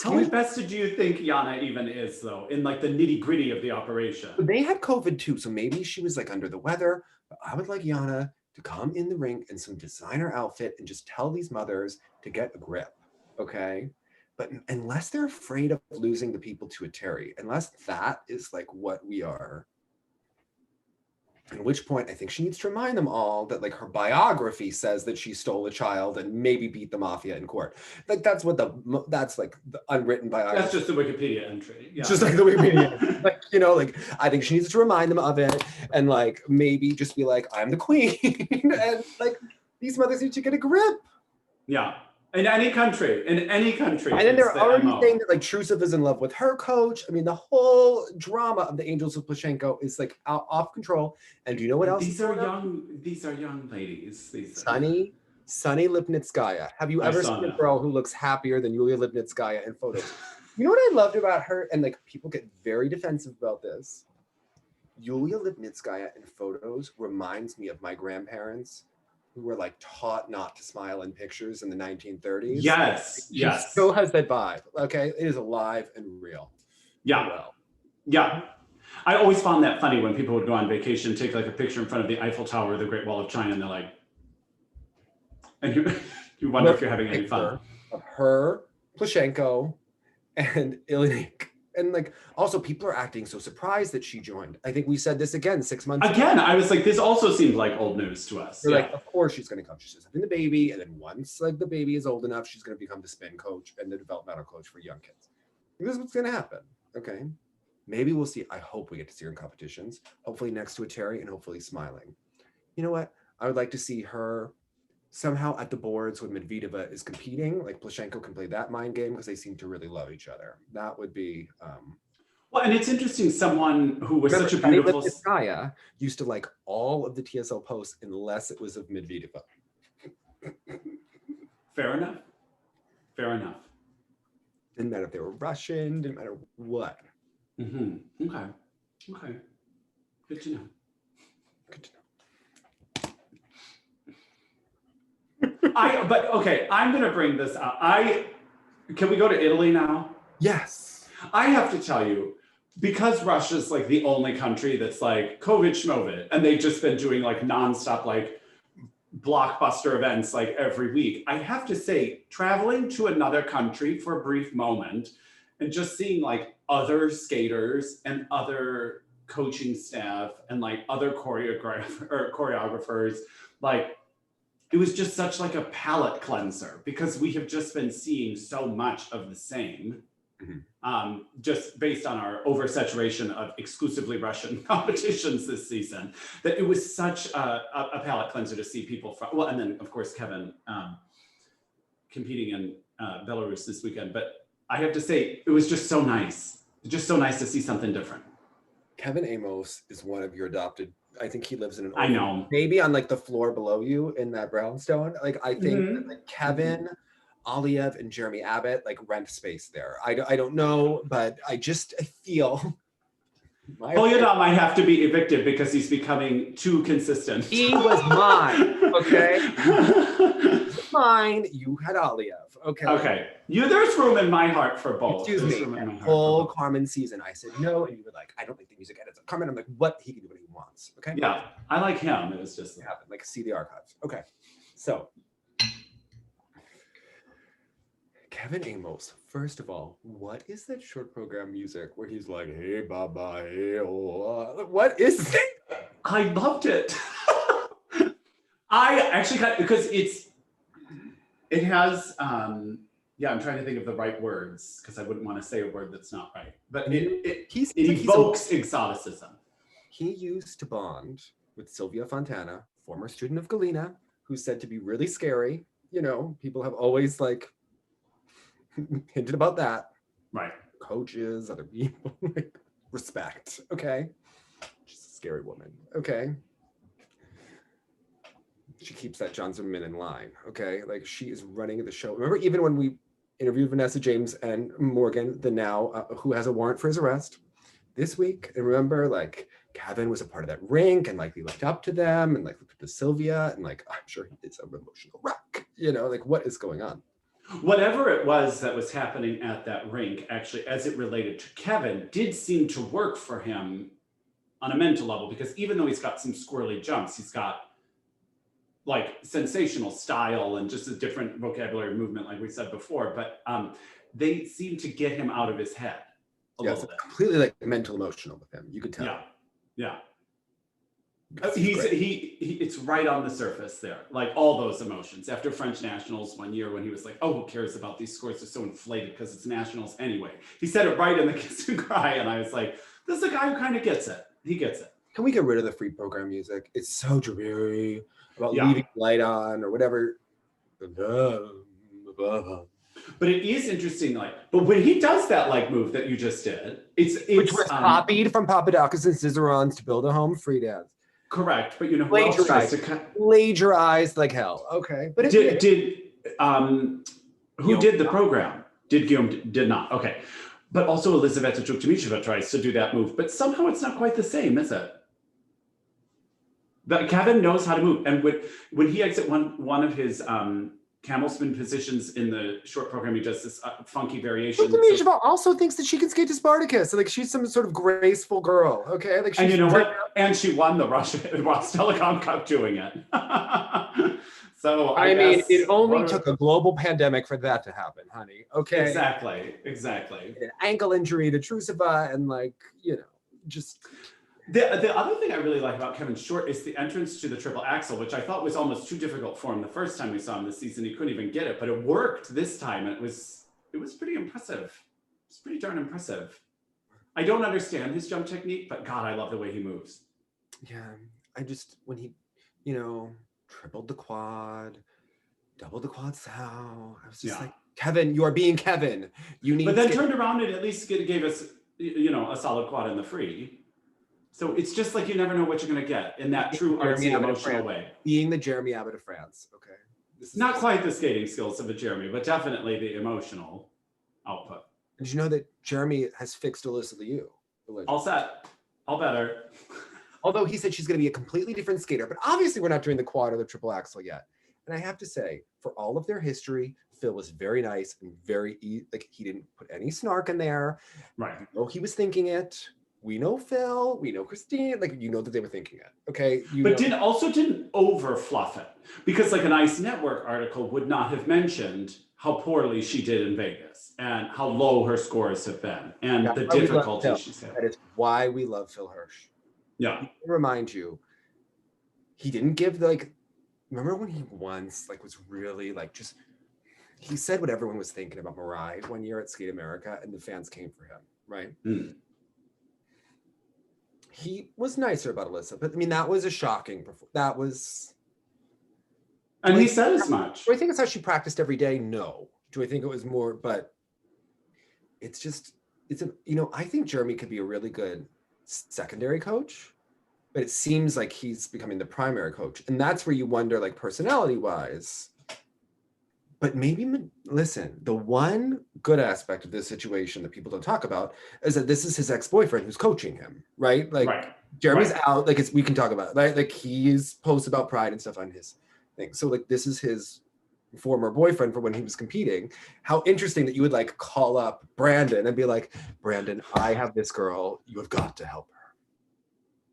How invested do you think Yana even is, though, in like the nitty gritty of the operation? They had COVID too, so maybe she was like under the weather. But I would like Yana to come in the rink in some designer outfit and just tell these mothers to get a grip, okay? But unless they're afraid of losing the people to a Terry, unless that is like what we are, at which point I think she needs to remind them all that like her biography says that she stole a child and maybe beat the mafia in court. Like that's like the unwritten biography. That's just the Wikipedia entry. Yeah. Just like the Wikipedia. Like, you know, like I think she needs to remind them of it and like maybe just be like, I'm the queen. And like these mothers need to get a grip. Yeah. In any country. And then they're already saying that like Trusov is in love with her coach. I mean, the whole drama of the Angels of Plushenko is like off control. And do you know what else? These are young ladies. Sunny Lipnitskaia. Have you ever seen a girl who looks happier than Yulia Lipnitskaia in photos? You know what I loved about her? And like people get very defensive about this. Yulia Lipnitskaia in photos reminds me of my grandparents who were like taught not to smile in pictures in the 1930s. Yes. She still has that vibe. Okay. It is alive and real. Yeah. Well. Yeah. I always found that funny when people would go on vacation, take like a picture in front of the Eiffel Tower or the Great Wall of China, and they're like, and you wonder if you're having any fun. Of her, Plushenko, and Ilinik. And like, also people are acting so surprised that she joined. I think we said this again 6 months ago. I was like, this also seemed like old news to us. They're like, of course she's going to come. She's having the baby. And then once like the baby is old enough, she's going to become the spin coach and the developmental coach for young kids. This is what's going to happen. Okay. Maybe we'll see. I hope we get to see her in competitions, hopefully next to a Terry and hopefully smiling. You know what? I would like to see her somehow at the boards when Medvedeva is competing, like Plushenko can play that mind game because they seem to really love each other. That would be. Well, and it's interesting. Someone who was such a beautiful. Lipnitskaia used to like all of the TSL posts unless it was of Medvedeva. Fair enough. Didn't matter if they were Russian. Didn't matter what. Mm-hmm. Okay. Good to know. I'm going to bring this up. Can we go to Italy now? Yes. I have to tell you, because Russia's like the only country that's like COVID schmovid, and they've just been doing like nonstop, like blockbuster events like every week. I have to say, traveling to another country for a brief moment and just seeing like other skaters and other coaching staff and like other choreographers, like, it was just such like a palate cleanser because we have just been seeing so much of the same, just based on our oversaturation of exclusively Russian competitions this season, that it was such a palate cleanser to see people from, well, and then of course, Kevin competing in Belarus this weekend. But I have to say, it was just so nice to see something different. Kevin Amos is one of your adopted. I think he lives in an. I know. Maybe on like the floor below you in that brownstone. Like I think that, like, Kevin, Aliev, and Jeremy Abbott like rent space there. I don't know, but I feel Polyanov might have to be evicted because he's becoming too consistent. He was mine, okay? Mine, you had Aliev, okay? Okay. There's room in my heart for both. Excuse There's me, room in my that heart for whole both. Carmen season, I said no, and you were like, I don't think the music edits on Carmen. I'm like, what? He can do what he wants, okay? Yeah, I like him. It was just It happened, like, see the archives. Okay, so. Kevin Amos, first of all, what is that short program music where he's like, hey, baba, hey, oh, what is it? I loved it. I actually got, because it has, yeah, I'm trying to think of the right words because I wouldn't want to say a word that's not right, but it evokes exoticism. He used to bond with Sylvia Fontana, former student of Galena, who's said to be really scary. You know, people have always like hinted about that. Right. Coaches, other people, like, respect, okay? She's a scary woman, okay? She keeps that John Zimmerman in line, okay? Like, she is running the show. Remember, even when we interviewed Vanessa James and Morgan, the now, who has a warrant for his arrest this week, and remember, like, Kevin was a part of that rink, and like, we looked up to them, and like, looked up to Sylvia, and like, I'm sure he is an emotional wreck, you know? Like, what is going on? Whatever it was that was happening at that rink, actually, as it related to Kevin, did seem to work for him on a mental level, because even though he's got some squirrely jumps, he's got like sensational style and just a different vocabulary movement, like we said before, but they seem to get him out of his head a little bit. Completely like mental emotional with him. You could tell. Yeah. It's right on the surface there, like all those emotions. After French nationals one year when he was like, oh, who cares about these scores? They're so inflated because it's nationals anyway. He said it right in the kiss and cry. And I was like, this is a guy who kind of gets it. He gets it. Can we get rid of the free program music? It's so dreary about leaving light on or whatever. But it is interesting, like, but when he does that like move that you just did, which was copied from Papadakis and Cicerons to build a home free dance. Correct, but you know who else tries to plagiarized like hell. Okay, but who did the program? Did Guillaume did not? Okay, but also Elizaveta Tuktamisheva tries to do that move, but somehow it's not quite the same, is it? But Kevin knows how to move, and when he exits one of his camel spin positions in the short program, he does this funky variation. Tuktamisheva also thinks that she can skate to Spartacus, like she's some sort of graceful girl. Okay, like she's, and you know what? And she won the Ross Telecom Cup doing it. So I mean, it only took a global pandemic for that to happen, honey. Okay. Exactly. An ankle injury to Trusova, and like, you know, just. The other thing I really like about Kevin Short is the entrance to the triple axel, which I thought was almost too difficult for him the first time we saw him this season. He couldn't even get it, but it worked this time. It was pretty impressive. It's pretty darn impressive. I don't understand his jump technique, but God, I love the way he moves. Yeah, I just, when he, you know, tripled the quad, doubled the quad sow, I was just like, Kevin, you are being Kevin. You need. But then turned around and at least gave us, you know, a solid quad in the free. So it's just like you never know what you're going to get in that true artsy emotional way. Being the Jeremy Abbott of France. Okay. This is not quite the skating skills of a Jeremy, but definitely the emotional output. Did you know that Jeremy has fixed Alysa Liu? All set. All better. Although he said she's going to be a completely different skater, but obviously we're not doing the quad or the triple axel yet. And I have to say, for all of their history, Phil was very nice and like he didn't put any snark in there. Right. Oh, he was thinking it. We know Phil, we know Christine, like, you know that they were thinking it, okay? But didn't over fluff it, because like an Ice Network article would not have mentioned how poorly she did in Vegas and how low her scores have been and the difficulty she's had. That is why we love Phil Hersh. Yeah. Remind you, he didn't give like, remember when he once like was really like just, he said what everyone was thinking about Mariah one year at Skate America and the fans came for him, right? Mm. He was nicer about Alyssa, but I mean, that was a shocking performance. That was. And he said as much. Do I think it's how she practiced every day? No. Do I think it was more, but it's just, I think Jeremy could be a really good secondary coach, but it seems like he's becoming the primary coach. And that's where you wonder, like, personality wise, But maybe, listen, the one good aspect of this situation that people don't talk about is that this is his ex-boyfriend who's coaching him, right? Like Right. Jeremy's Right. out, like we can talk about it, right? Like he's posts about pride and stuff on his thing. So like this is his former boyfriend for when he was competing. How interesting that you would like call up Brandon and be like, Brandon, I have this girl, you have got to help her.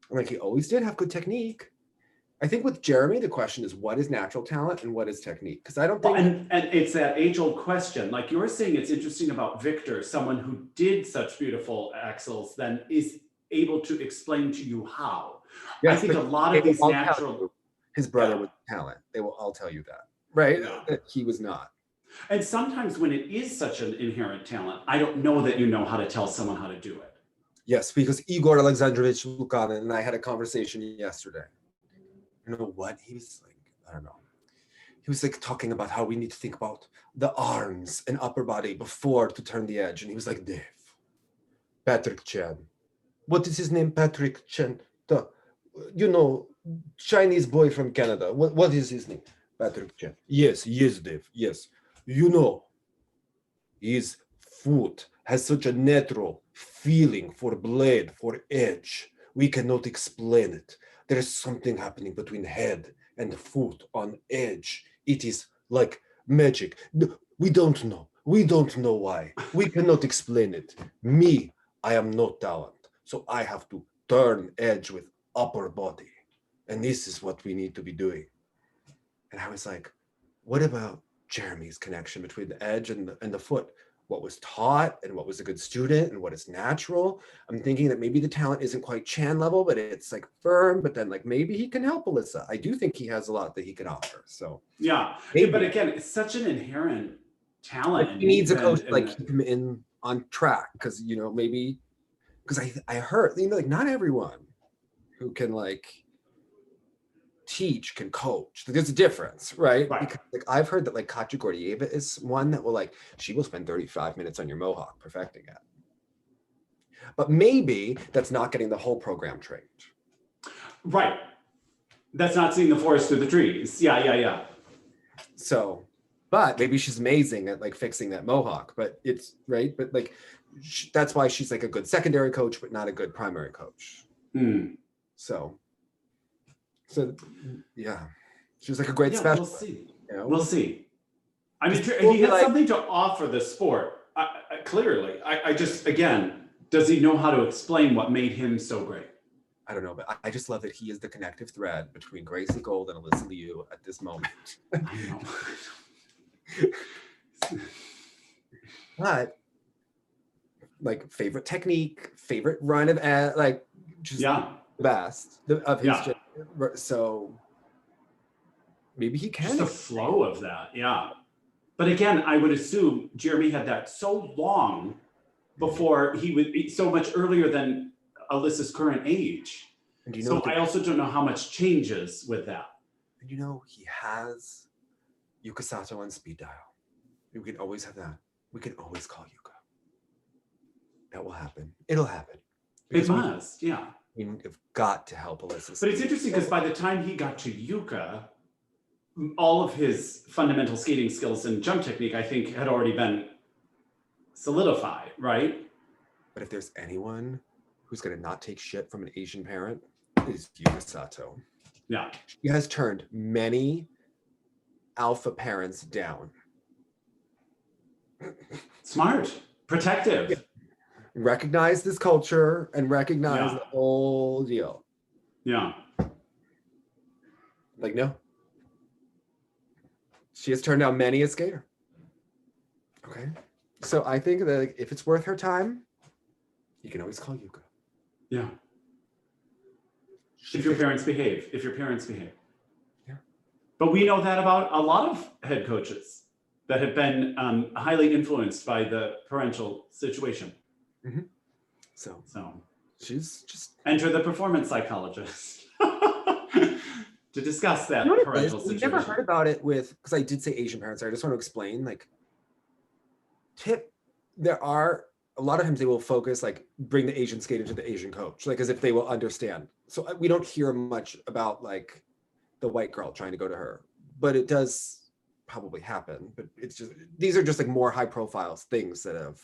And like he always did have good technique. I think with Jeremy, the question is what is natural talent and what is technique? Because I don't think. Well, and it's that age-old question. Like you're saying, it's interesting about Victor, someone who did such beautiful axles, then is able to explain to you how. Yes, I think a but lot they of will these all tell natural. you his brother Yeah. was talent. They will all tell you that, right? Yeah. That he was not. And sometimes when it is such an inherent talent, I don't know that you know how to tell someone how to do it. Yes, because Igor Alexandrovich Lukanin and I had a conversation yesterday. You know what? He was like, I don't know. He was like talking about how we need to think about the arms and upper body before to turn the edge. And he was like, Dave, Patrick Chen. What is his name? Patrick Chen. The, you know, Chinese boy from Canada. What is his name? Patrick Chen. Yes, Dave. Yes. You know, his foot has such a natural feeling for blade, for edge. We cannot explain it. There is something happening between head and foot on edge. It is like magic. We don't know. We don't know why. We cannot explain it. Me, I am no talent. So I have to turn edge with upper body. And this is what we need to be doing. And I was like, what about Jeremy's connection between the edge and the foot? What was taught and what was a good student and what is natural. I'm thinking that maybe the talent isn't quite Chan level, but it's like firm, but then like maybe he can help Alyssa. I do think he has a lot that he can offer. So Yeah, maybe. but again, it's such an inherent talent. Like he needs a coach and- like keep him in on track because you know maybe because I heard you know like not everyone who can like teach can coach. There's a difference, right? Right. Because like I've heard that like Katya Gordieva is one that will like she will spend 35 minutes on your mohawk perfecting it. But maybe that's not getting the whole program trained. Right. That's not seeing the forest through the trees. Yeah. So, but maybe she's amazing at like fixing that mohawk. But it's right. But like that's why she's like a good secondary coach, but not a good primary coach. Hmm. So yeah, she was like a great Yeah, specialist. we'll see. You know? We'll see. I mean, We'll he be has like- something to offer the sport. Clearly, I just again, does he know how to explain what made him so great? I don't know, but I just love that he is the connective thread between Gracie Gold and Alyssa Liu at this moment. I know. But like favorite technique, favorite run of like just Yeah. the best of his. Yeah. So maybe he can. Just the flow of that, yeah. But again, I would assume Jeremy had that so long before he would so much earlier than Alyssa's current age. And you know, So I also don't know how much changes with that. and you know, he has Yuka Sato on speed dial. We can always have that. We can always call Yuka. That will happen. It'll happen. It Because must, yeah. we've got to help Alyssa. But it's interesting because by the time he got to Yuka, all of his fundamental skating skills and jump technique, I think, had already been solidified, right? But if there's anyone who's going to not take shit from an Asian parent, it's Yuka Sato. Yeah. She has turned many alpha parents down. Smart, protective. Recognize this culture and recognize Yeah. the whole deal. Yeah. Like, no. She has turned down many a skater. Okay. So I think that if it's worth her time, you can always call Yuka. Yeah. If your parents behave, Yeah. But we know that about a lot of head coaches that have been highly influenced by the parental situation. So So she's just enter the performance psychologist to discuss that you know what it parental is? We've situation. never heard about it with because I did say Asian parents. I just want to explain like there are a lot of times they will focus like bring the Asian skater to the Asian coach, like as if they will understand. So we don't hear much about like the white girl trying to go to her, but it does probably happen, but it's just, these are just like more high profile things that have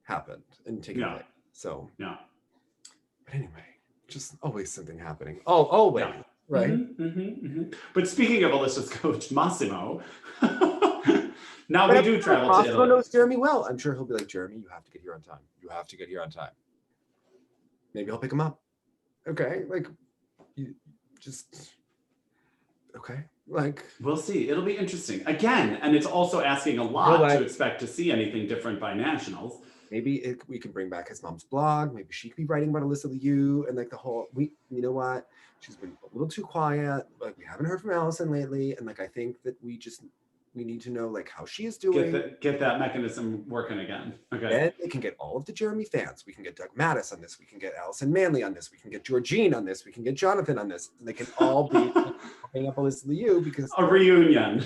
happened and taken place. So, yeah. But anyway, just always something happening. Oh, always, Yeah. right? But speaking of Alyssa's coach, Massimo, now we do travel to Massimo Italy. knows Jeremy well. I'm sure he'll be like, Jeremy, you have to get here on time. You have to get here on time. Maybe I'll pick him up. Okay, like, you just, okay, like. We'll see. It'll be interesting. Again, and it's also asking a lot to expect to see anything different by nationals. Maybe we can bring back his mom's blog. Maybe she could be writing about Alysa Liu and like the whole, you know what? She's been a little too quiet. Like we haven't heard from Allison lately. And like, I think that we need to know like how she is doing. Get that mechanism working again. Okay. And they can get all of the Jeremy fans. We can get Doug Mattis on this. We can get Allison Manley on this. We can get Georgine on this. We can get Jonathan on this. And they can all be hanging up Alysa Liu because a reunion.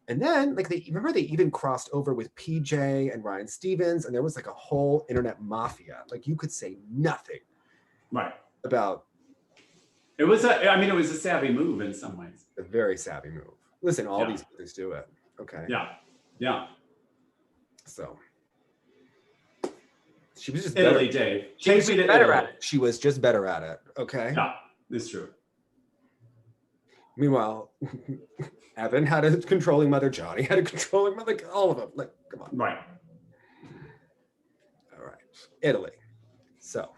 And then, like, they even crossed over with PJ and Ryan Stevens, and there was like a whole internet mafia. Like, you could say nothing, right? About it was a savvy move in some ways. A very savvy move. Listen, all these mothers do it. Okay. Yeah. So she was just Italy, better. Dave. She was just better at it. She was just better at it. Okay. Yeah, it's true. Meanwhile, Evan had a controlling mother. Johnny had a controlling mother. Like, all of them. Like, come on. Right. All right. Italy. So,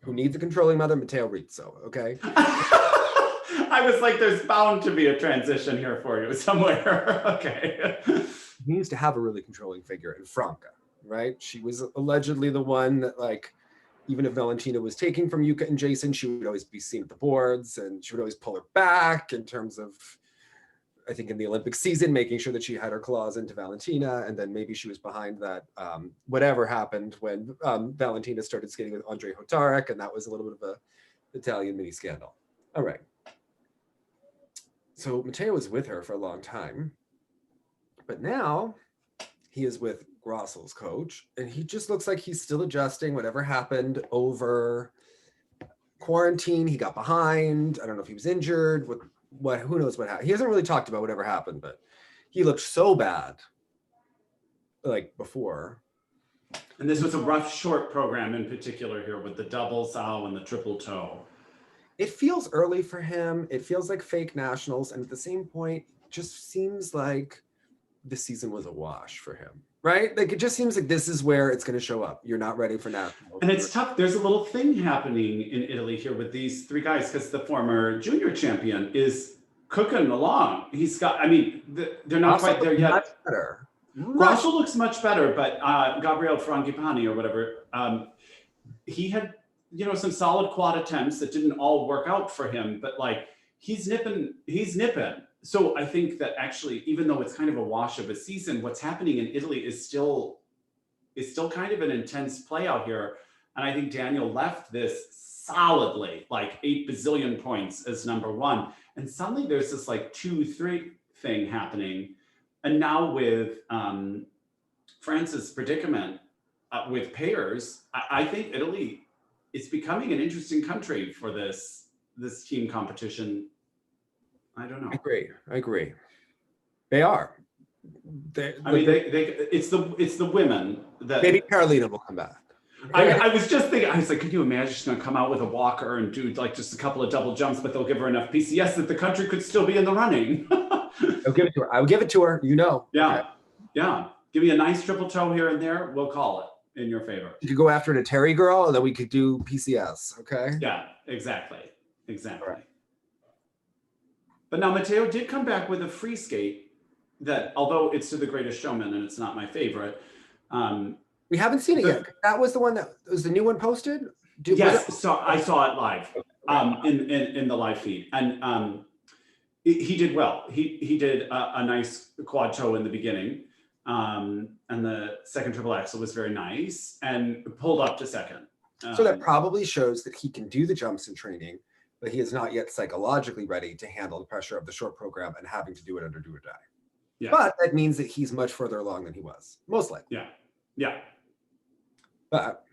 who needs a controlling mother? Matteo Rizzo. Okay. I was like, there's bound to be a transition here for you somewhere. Okay. He used to have a really controlling figure in Franca, right? She was allegedly the one that, like, even if Valentina was taking from Yuka and Jason, she would always be seen at the boards and she would always pull her back in terms of, I think in the Olympic season, making sure that she had her claws into Valentina. And then maybe she was behind that, whatever happened when Valentina started skating with Andrei Hotarek. And that was a little bit of a Italian mini scandal. All right. So Matteo was with her for a long time, but now he is with Grossel's coach, and he just looks like he's still adjusting whatever happened over quarantine. He got behind. I don't know if he was injured. Who knows what happened. He hasn't really talked about whatever happened, but he looked so bad like before. And this was a rough short program in particular here with the double sow and the triple toe. It feels early for him. It feels like fake nationals. And at the same point, just seems like the season was a wash for him. Right? Like, it just seems like this is where it's going to show up. You're not ready for nationals. And it's tough. There's a little thing happening in Italy here with these three guys because the former junior champion is cooking along. He's got, they're not quite there yet. Much better. Grosso looks much better, but Gabriele Frangipani or whatever, he had, some solid quad attempts that didn't all work out for him, but like he's nipping. So I think that actually, even though it's kind of a wash of a season, what's happening in Italy is still kind of an intense play out here. And I think Daniel left this solidly, like 8 bazillion points as number one. And suddenly there's this like 2-3 thing happening. And now with France's predicament with pairs, I think Italy is becoming an interesting country for this team competition. I don't know. I agree. They are. It's the women that maybe Carolina will come back. I was just thinking, I was like, could you imagine she's going to come out with a walker and do like just a couple of double jumps, but they'll give her enough PCS that the country could still be in the running. I'll give it to her. I would give it to her. Yeah. Okay. Yeah. Give me a nice triple toe here and there. We'll call it in your favor. You could go after a Terry girl, and then we could do PCS. Okay. Yeah, exactly. Right. But now Matteo did come back with a free skate that, although it's to the greatest showman and it's not my favorite. We haven't seen it yet. That was the one that was the new one posted? Yes, so I saw it live in the live feed. And he did well. He did a nice quad toe in the beginning. And the second triple axel was very nice and pulled up to second. So that probably shows that he can do the jumps in training, but he is not yet psychologically ready to handle the pressure of the short program and having to do it under do or die. Yeah. But that means that he's much further along than he was, most likely. Yeah. But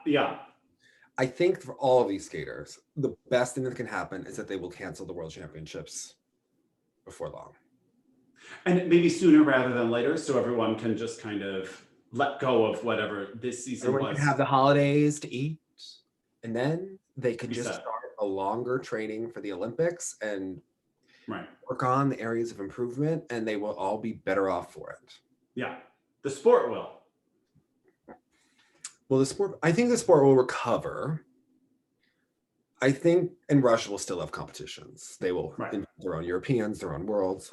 Yeah. I think for all of these skaters, the best thing that can happen is that they will cancel the World Championships before long. And maybe sooner rather than later, so everyone can just kind of let go of whatever this season Everyone was. can have the holidays to eat, and then they can just Reset. start a longer training for the Olympics and Right. work on the areas of improvement, and they will all be better off for it. Yeah. The sport will. Well, I think the sport will recover. I think, and Russia will still have competitions. They will Right. invent their own Europeans, their own worlds,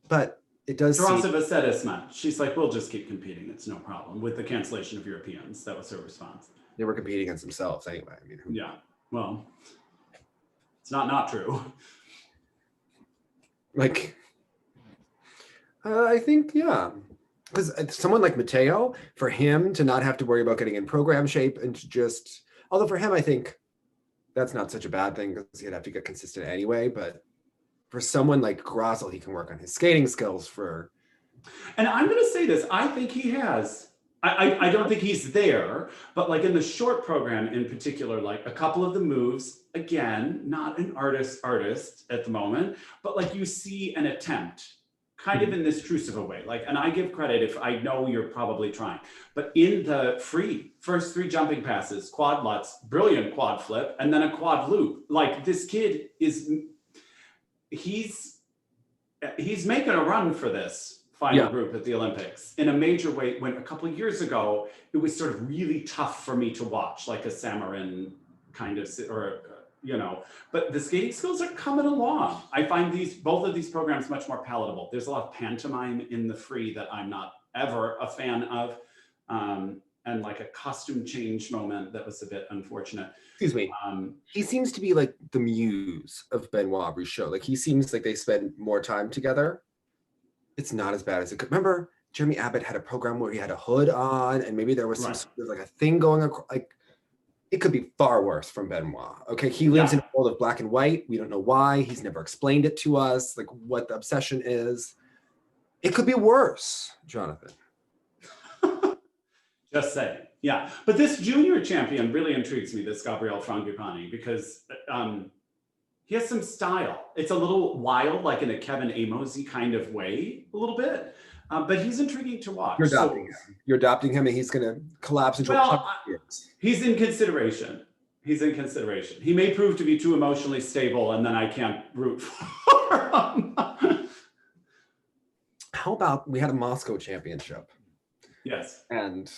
but it does seem, Tarasova said as much. She's like, we'll just keep competing. It's no problem with the cancellation of Europeans. That was her response. they were competing against themselves anyway. I mean, Yeah. Well, it's not true. like, I think, yeah. Because someone like Matteo, for him to not have to worry about getting in program shape and to just, although for him, I think that's not such a bad thing because he'd have to get consistent anyway. But for someone like Grosel, he can work on his skating skills for. And I'm going to say this. I think he has. I don't think he's there, but like in the short program in particular, like a couple of the moves, again, not an artist at the moment, but like you see an attempt kind of in this truce of a way. Like, and I give credit if I know you're probably trying, but in the first three jumping passes, quad lutz, brilliant quad flip, and then a quad loop. Like this kid he's making a run for this final group at the Olympics in a major way, when a couple of years ago, it was sort of really tough for me to watch, like a Samarin kind of, or, but the skating skills are coming along. I find both of these programs much more palatable. There's a lot of pantomime in the free that I'm not ever a fan of. And like a costume change moment that was a bit unfortunate. Excuse me. He seems to be like the muse of Benoit Brichot. Like he seems like they spend more time together. It's not as bad as it could. Remember, Jeremy Abbott had a program where he had a hood on, and maybe there was some sort of like a thing going across. Like it could be far worse from Benoit. Okay, he lives in a world of black and white. We don't know why. He's never explained it to us, like what the obsession is. It could be worse, Jonathan. Just saying. Yeah. But this junior champion really intrigues me, this Gabriel Frangipani, because he has some style. It's a little wild, like in a Kevin Amosy kind of way, a little bit. But he's intriguing to watch. You're adopting him and he's going to collapse into a puck. He's in consideration. He may prove to be too emotionally stable and then I can't root for him. How about we had a Moscow championship? Yes. And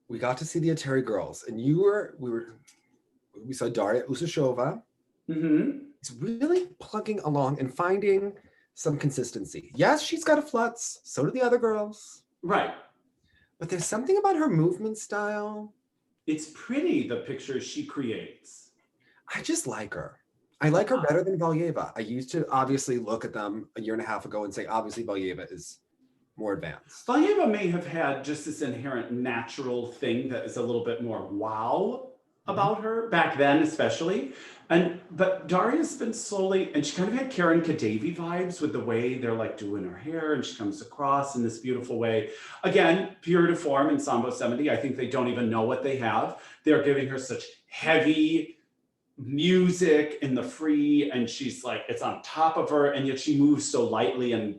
we got to see the Atari girls, and we saw Daria Usashova. Mm-hmm. It's really plugging along and finding some consistency. Yes, she's got a flutz. So do the other girls. Right. But there's something about her movement style. It's pretty, the pictures she creates. I just like her. I like her better than Valyeva. I used to obviously look at them a year and a half ago and say, obviously Valyeva is more advanced. Valyeva may have had just this inherent natural thing that is a little bit more wow about her back then, especially. But Daria's been slowly, and she kind of had Karen Kadavi vibes with the way they're like doing her hair, and she comes across in this beautiful way. Again, pure to form in Sambo 70. I think they don't even know what they have. They're giving her such heavy music in the free, and she's like, it's on top of her, and yet she moves so lightly and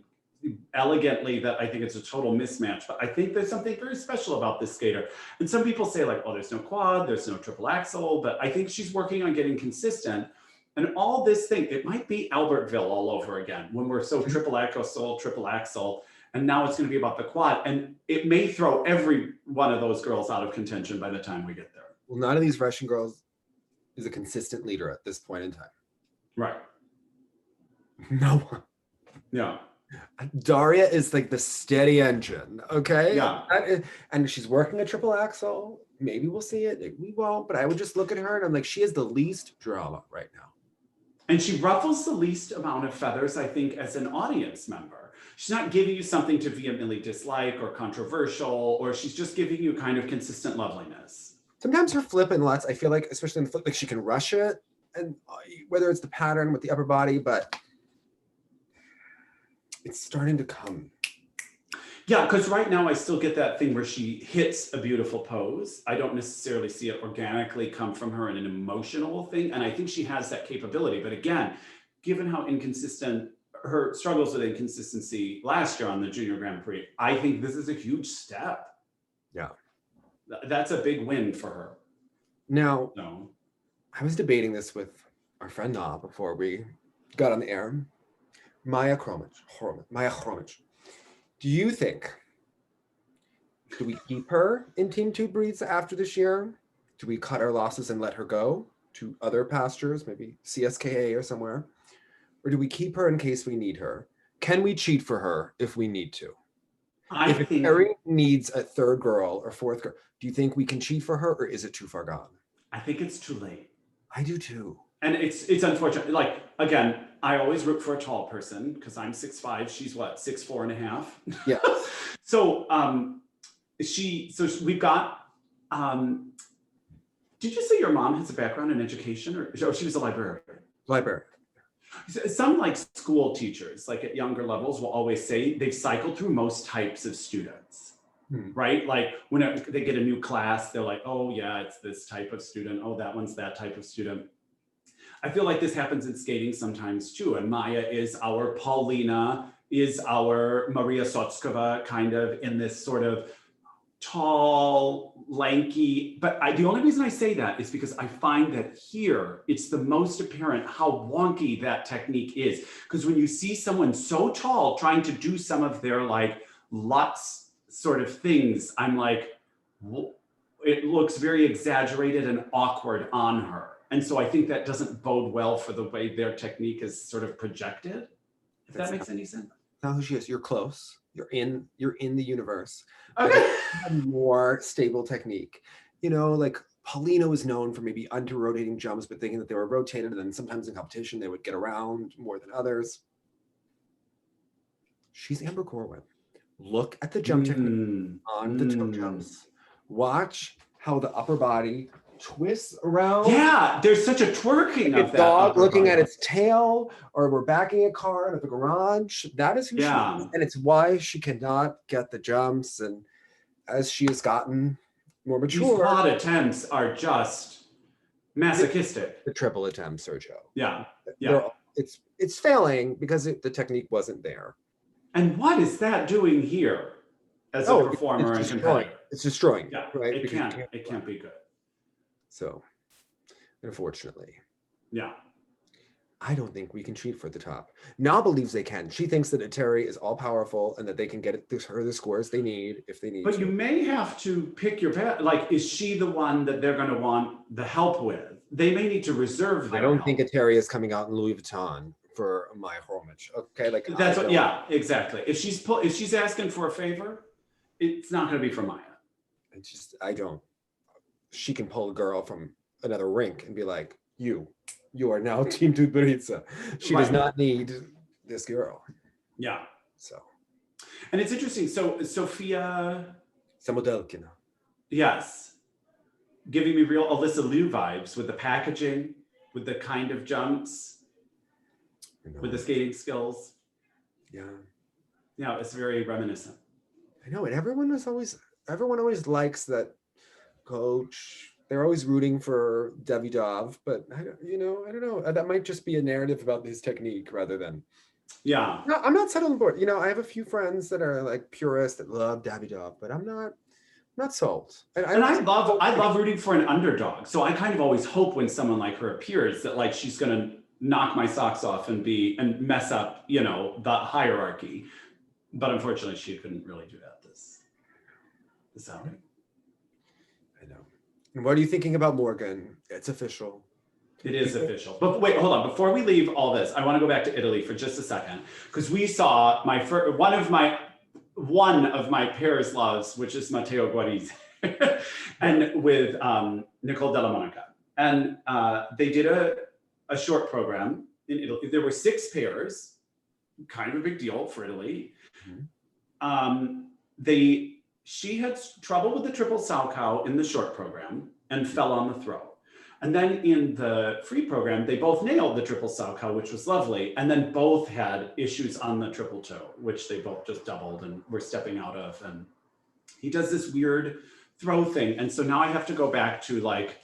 elegantly that I think it's a total mismatch. But I think there's something very special about this skater. And some people say like, oh, there's no quad, there's no triple axel, but I think she's working on getting consistent. And all this thing, it might be Albertville all over again when we're so triple axel, and now it's going to be about the quad. And it may throw every one of those girls out of contention by the time we get there. Well, none of these Russian girls is a consistent leader at this point in time. Right. No one. Yeah. Daria is like the steady engine, okay? Yeah. And she's working a triple axel. Maybe we'll see it. Maybe we won't. But I would just look at her and I'm like, she has the least drama right now. And she ruffles the least amount of feathers, I think, as an audience member. She's not giving you something to vehemently dislike or controversial, or she's just giving you kind of consistent loveliness. Sometimes her flip and lutz, I feel like, especially in the flip, like she can rush it, and whether it's the pattern with the upper body, but it's starting to come. Yeah, because right now I still get that thing where she hits a beautiful pose. I don't necessarily see it organically come from her in an emotional thing. And I think she has that capability. But again, given how inconsistent her struggles with inconsistency last year on the Junior Grand Prix, I think this is a huge step. Yeah. That's a big win for her. Now, No. I was debating this with our friend Na before we got on the air. Maya Chromich. Do you think, do we keep her in Team Two Breeds after this year? Do we cut our losses and let her go to other pastures, maybe CSKA or somewhere? Or do we keep her in case we need her? Can we cheat for her if we need to? If Terry needs a third girl or fourth girl, do you think we can cheat for her, or is it too far gone? I think it's too late. I do too. And it's unfortunate. Like, again, I always root for a tall person because I'm 6'5", she's what, 6'4.5"? Yeah. So we've got, did you say your mom has a background in education, or she was a librarian? Librarian. Some like school teachers, like at younger levels, will always say they've cycled through most types of students, right? Like when they get a new class, they're like, oh yeah, it's this type of student. Oh, that one's that type of student. I feel like this happens in skating sometimes too. And Maya is our Paulina, is our Maria Sotskova, kind of in this sort of tall, lanky, but the only reason I say that is because I find that here, it's the most apparent how wonky that technique is. Because when you see someone so tall trying to do some of their like Lutz sort of things, I'm like, it looks very exaggerated and awkward on her. And so I think that doesn't bode well for the way their technique is sort of projected, if that makes any sense. Not who she is. You're close. You're in the universe. Okay. More stable technique. You know, like Paulina was known for maybe under-rotating jumps, but thinking that they were rotated, and then sometimes in competition they would get around more than others. She's Amber Corwin. Look at the jump technique on the toe jumps. Watch how the upper body twists around. Yeah, there's such a twerking of a that. Dog looking at its tail, or we're backing a car out of the garage. That is who she is, and it's why she cannot get the jumps. And as she has gotten more mature, these quad attempts are just masochistic. The triple attempt, Sergio. Yeah. It's failing because the technique wasn't there. And what is that doing here as a performer and competitor? It's destroying. Yeah, right. It can't be good. So, unfortunately, yeah, I don't think we can cheat for the top. Na believes they can. She thinks that Atari is all powerful and that they can get her the scores they need if they need. But you may have to pick your path. Like, is she the one that they're going to want the help with? They may need to reserve their I don't help. think Atari is coming out in Louis Vuitton for Maya Chromich. Okay, like that's what. Yeah, exactly. If she's asking for a favor, it's not going to be for Maya. She can pull a girl from another rink and be like, you are now Team Tutberitsa. She does not need this girl. Yeah. So. And it's interesting. So Sophia Samodelkina. Yes. Giving me real Alysa Liu vibes with the packaging, with the kind of jumps, with the skating skills. Yeah. Yeah, it's very reminiscent. I know, and everyone always likes that coach. They're always rooting for Davidov, but I don't know. That might just be a narrative about his technique rather than. Yeah. No, I'm not settled on board. I have a few friends that are like purists that love Davidov, but I'm not sold. And I love rooting for an underdog. So I kind of always hope when someone like her appears that like she's gonna knock my socks off and mess up, the hierarchy. But unfortunately, she couldn't really do that this outing. I know. And what are you thinking about Morgan? It's official. It is official. But wait, hold on. Before we leave all this, I want to go back to Italy for just a second, because we saw one of my pairs loves, which is Matteo Guarisi, and with Nicole Della Monica. And they did a short program in Italy. There were 6 pairs, kind of a big deal for Italy. Mm-hmm. She had trouble with the triple Salchow in the short program and fell on the throw. And then in the free program, they both nailed the triple Sauka, which was lovely. And then both had issues on the triple toe, which they both just doubled and were stepping out of. And he does this weird throw thing. And so now I have to go back to like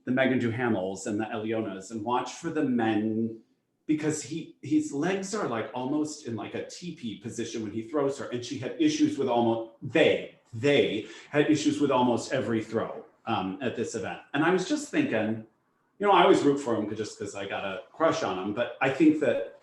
the Megan Duhamels and the Elionas and watch for the men, because his legs are like almost in like a teepee position when he throws her. And she had issues with they had issues with almost every throw at this event. And I was just thinking, you know, I always root for him just because I got a crush on him, but I think that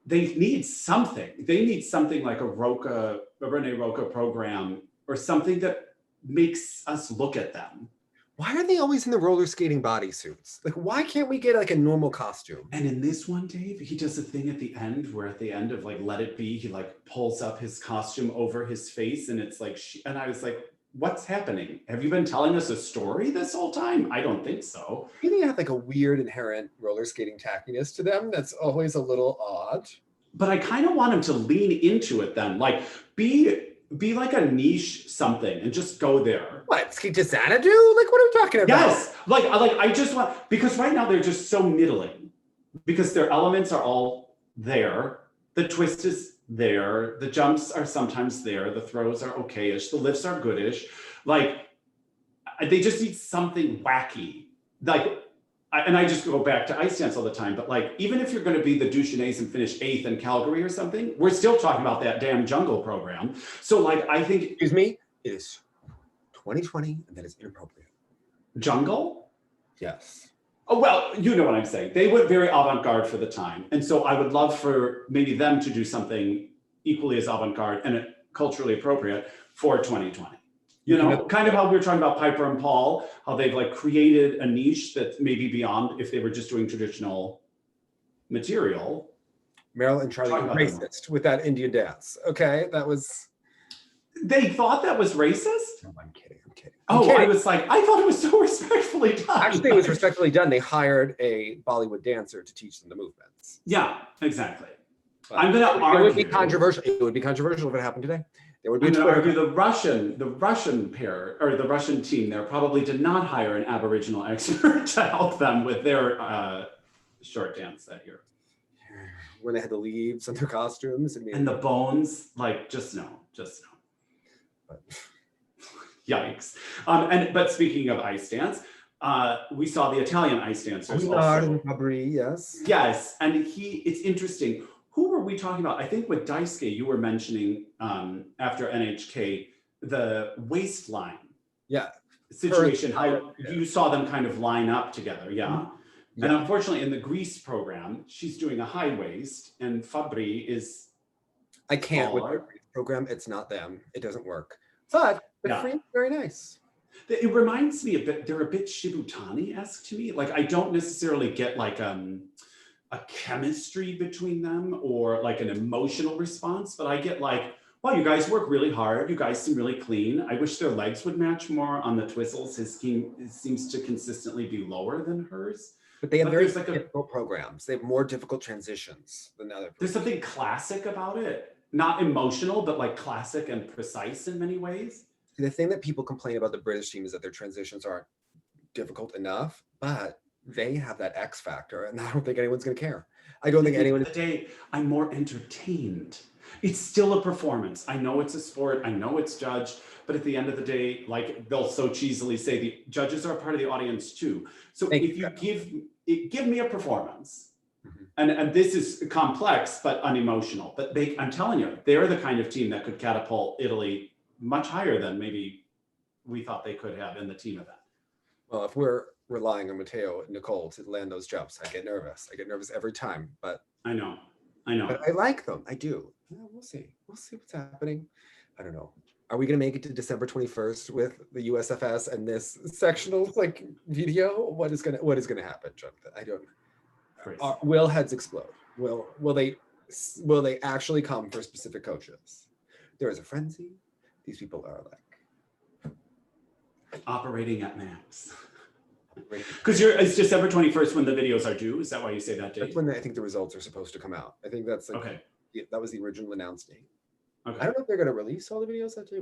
they need something. They need something like a Rene Roca program or something that makes us look at them. Why are they always in the roller skating bodysuits? Like, why can't we get like a normal costume? And in this one, Dave, he does a thing at the end where at the end of like Let It Be, he like pulls up his costume over his face and it's like, and I was like, what's happening? Have you been telling us a story this whole time? I don't think so. They have like a weird inherent roller skating tackiness to them that's always a little odd. But I kind of want him to lean into it then, like be like a niche something and just go there. What, skate to Xanadu? Like, what are we talking about? Yes, like I just want, because right now they're just so middling because their elements are all there. The twist is there. The jumps are sometimes there. The throws are okay-ish. The lifts are goodish. Like, they just need something wacky. Like, and I just go back to ice dance all the time, but like, even if you're going to be the Duchesnays and finish 8th in Calgary or something, we're still talking about that damn jungle program. So like, I think— Excuse me, it is 2020 and that is inappropriate. Jungle? Yes. Oh, well, you know what I'm saying. They went very avant-garde for the time. And so I would love for maybe them to do something equally as avant-garde and culturally appropriate for 2020. You know, kind of how we were talking about Piper and Paul, how they've like created a niche that's maybe beyond if they were just doing traditional material. Meryl and Charlie were racist with that Indian dance. Okay, that was... They thought that was racist? No, I'm kidding. I was like, I thought it was so respectfully done. Actually, it was respectfully done. They hired a Bollywood dancer to teach them the movements. Yeah, exactly. But I'm going to argue. It would be controversial. It would be controversial if it happened today. There would be I'm going to argue the Russian pair, or the Russian team there probably did not hire an Aboriginal expert to help them with their short dance that year. Where they had the leaves on their costumes. And the bones, like, just no. But, yikes. But speaking of ice dance, we saw the Italian ice dancers also. Yes. Yes, and it's interesting. Who were we talking about? I think with Daisuke, you were mentioning after NHK, the waistline situation, how you saw them kind of line up together, yeah? And unfortunately, in the Greece program, she's doing a high waist, and Fabri is I can't with the Greece program. It's not them. It doesn't work. But the free is very nice. It reminds me a bit, they're a bit Shibutani-esque to me. Like, I don't necessarily get like a chemistry between them or like an emotional response, but I get like, wow, you guys work really hard. You guys seem really clean. I wish their legs would match more on the twizzles. His team seems to consistently be lower than hers. But they have very difficult programs. They have more difficult transitions than the other programs. There's something classic about it. Not emotional, but like classic and precise in many ways. The thing that people complain about the British team is that their transitions aren't difficult enough, but they have that X factor, and I don't think anyone's going to care. I don't think anyone. At the end of the day, I'm more entertained. It's still a performance. I know it's a sport. I know it's judged, but at the end of the day, like they'll so cheesily say, the judges are a part of the audience too. So if you give me a performance, and this is complex but unemotional, but I'm telling you, they're the kind of team that could catapult Italy much higher than maybe we thought they could have in the team event. Well, if we're relying on Matteo and Nicole to land those jumps, I get nervous. I get nervous every time, but I know. But I like them. I do. Yeah, we'll see. We'll see what's happening. I don't know. Are we going to make it to December 21st with the USFS and this sectionals like video? What is going to happen, Jonathan? I don't know. Will heads explode? Will they actually come for specific coaches? There is a frenzy. These people are like operating at max. Because it's December 21st when the videos are due. Is that why you say that date? That's when I think the results are supposed to come out. I think that's like, okay. That was the original announced date. Okay. I don't know if they're going to release all the videos that day.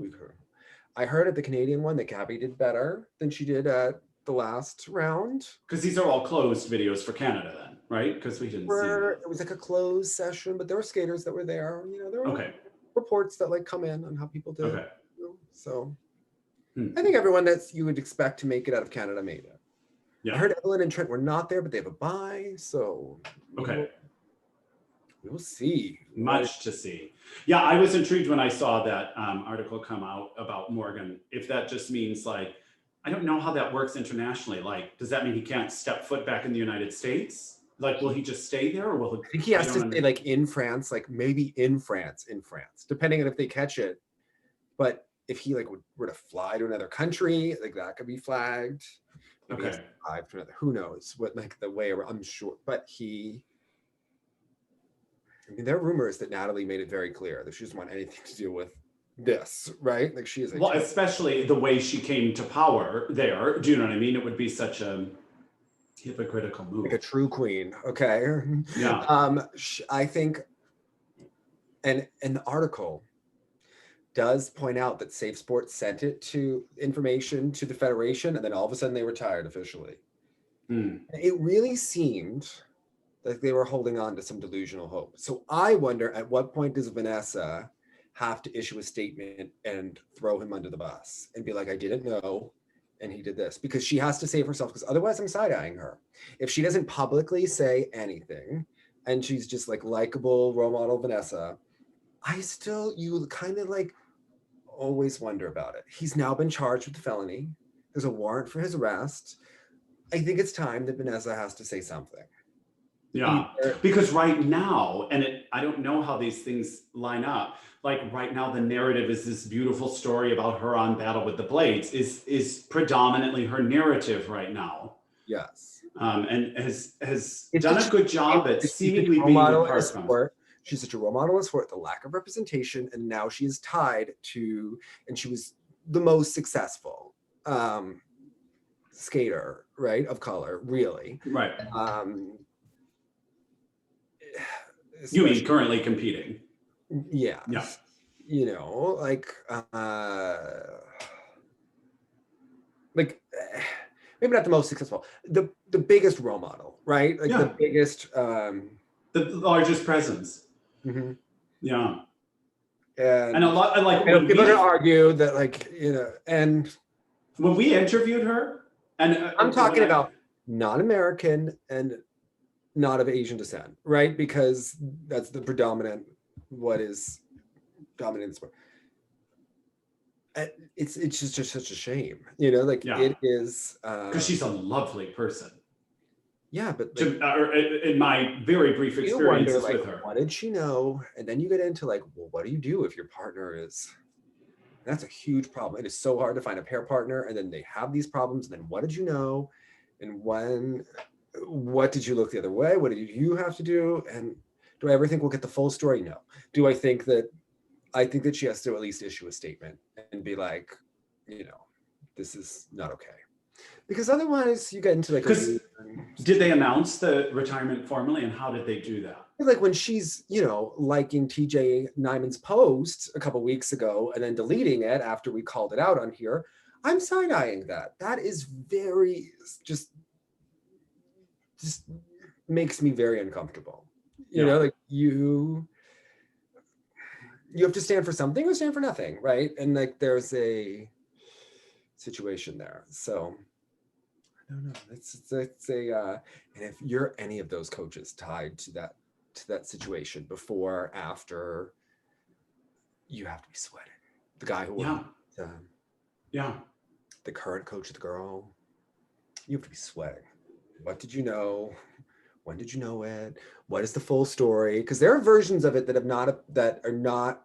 I heard at the Canadian one that Gabby did better than she did at the last round. Because these are all closed videos for Canada then, right? Because we didn't see them. It was like a closed session, but there were skaters that were there. You know, there were Okay. reports that like come in on how people did. Okay. You know, so Hmm. I think everyone that you would expect to make it out of Canada made it. Yeah. I heard Evelyn and Trent were not there, but they have a bye. So Okay. we'll see. Much to see. Yeah, I was intrigued when I saw that article come out about Morgan. If that just means like, I don't know how that works internationally. Like, does that mean he can't step foot back in the United States? Like, will he just stay there, or will he? I think he has to don't stay like in France, like maybe in France, depending on if they catch it. But if he like were to fly to another country, like that could be flagged. Maybe he has Okay. to fly to another, who knows what like the way around, I'm sure. But I mean, there are rumors that Natalie made it very clear that she doesn't want anything to do with this, right? Like she is. Well, especially the way she came to power there. Do you know what I mean? It would be such a hypocritical move. Like a true queen. Okay. Yeah. I think, and the article does point out that Safe Sports sent it to information to the Federation, and then all of a sudden they retired officially. Hmm. It really seemed like they were holding on to some delusional hope. So I wonder at what point does Vanessa have to issue a statement and throw him under the bus and be like, I didn't know, and he did this, because she has to save herself, because otherwise I'm side-eyeing her. If she doesn't publicly say anything and she's just like likable role model Vanessa, you kind of like always wonder about it. He's now been charged with a felony. There's a warrant for his arrest. I think it's time that Vanessa has to say something. Yeah, because right now, and I don't know how these things line up. Like right now, the narrative is this beautiful story about her on Battle with the Blades is predominantly her narrative right now. Yes, and has done a good job at seemingly being apart from it. She's such a role model as for the lack of representation, and now she is tied to, and she was the most successful skater, right, of color, really. Right. You mean currently competing? Yeah. Yeah. You know, like maybe not the most successful, the biggest role model, right? Like the biggest, the largest presence. Mm-hmm. Yeah. And a lot, like, people are gonna argue that, like, you know, and when we interviewed her, and I'm talking about non-American and not of Asian descent, right? Because that's the predominant, what is dominant in the sport. It's just such a shame, you know, like it is. Because she's a lovely person. Yeah, but like, in my very brief experiences with her. What did she know? And then you get into like, well, what do you do if your partner is? That's a huge problem. It is so hard to find a pair partner, and then they have these problems. And then what did you know? And what did you look the other way? What did you have to do? And do I ever think we'll get the full story? No. Do I think that she has to at least issue a statement and be like, you know, this is not okay. Because otherwise you get into like, did they announce the retirement formally, and how did they do that? Like when she's, you know, liking TJ Nyman's post a couple weeks ago and then deleting it after we called it out on here, I'm side-eyeing that. That is very, just makes me very uncomfortable. You know, like you have to stand for something or stand for nothing, right? And like there's a situation there. So I don't know. It's and if you're any of those coaches tied to that situation before, after, you have to be sweating. The guy who the current coach of the girl, you have to be sweating. What did you know? When did you know it? What is the full story? Because there are versions of it that are not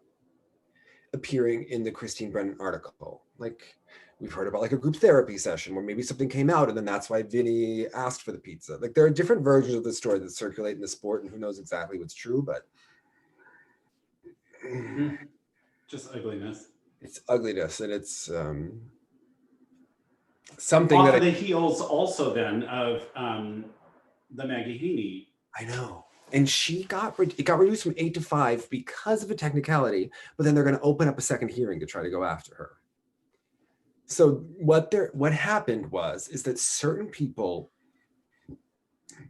appearing in the Christine Brennan article. Like we've heard about like a group therapy session where maybe something came out and then that's why Vinny asked for the pizza. Like there are different versions of the story that circulate in the sport, and who knows exactly what's true, but just ugliness. It's ugliness, and it's something off that of the heels also then of the Maggie Haney. I know. And it got reduced from 8 to 5 because of a technicality, but then they're going to open up a second hearing to try to go after her. So what happened is that certain people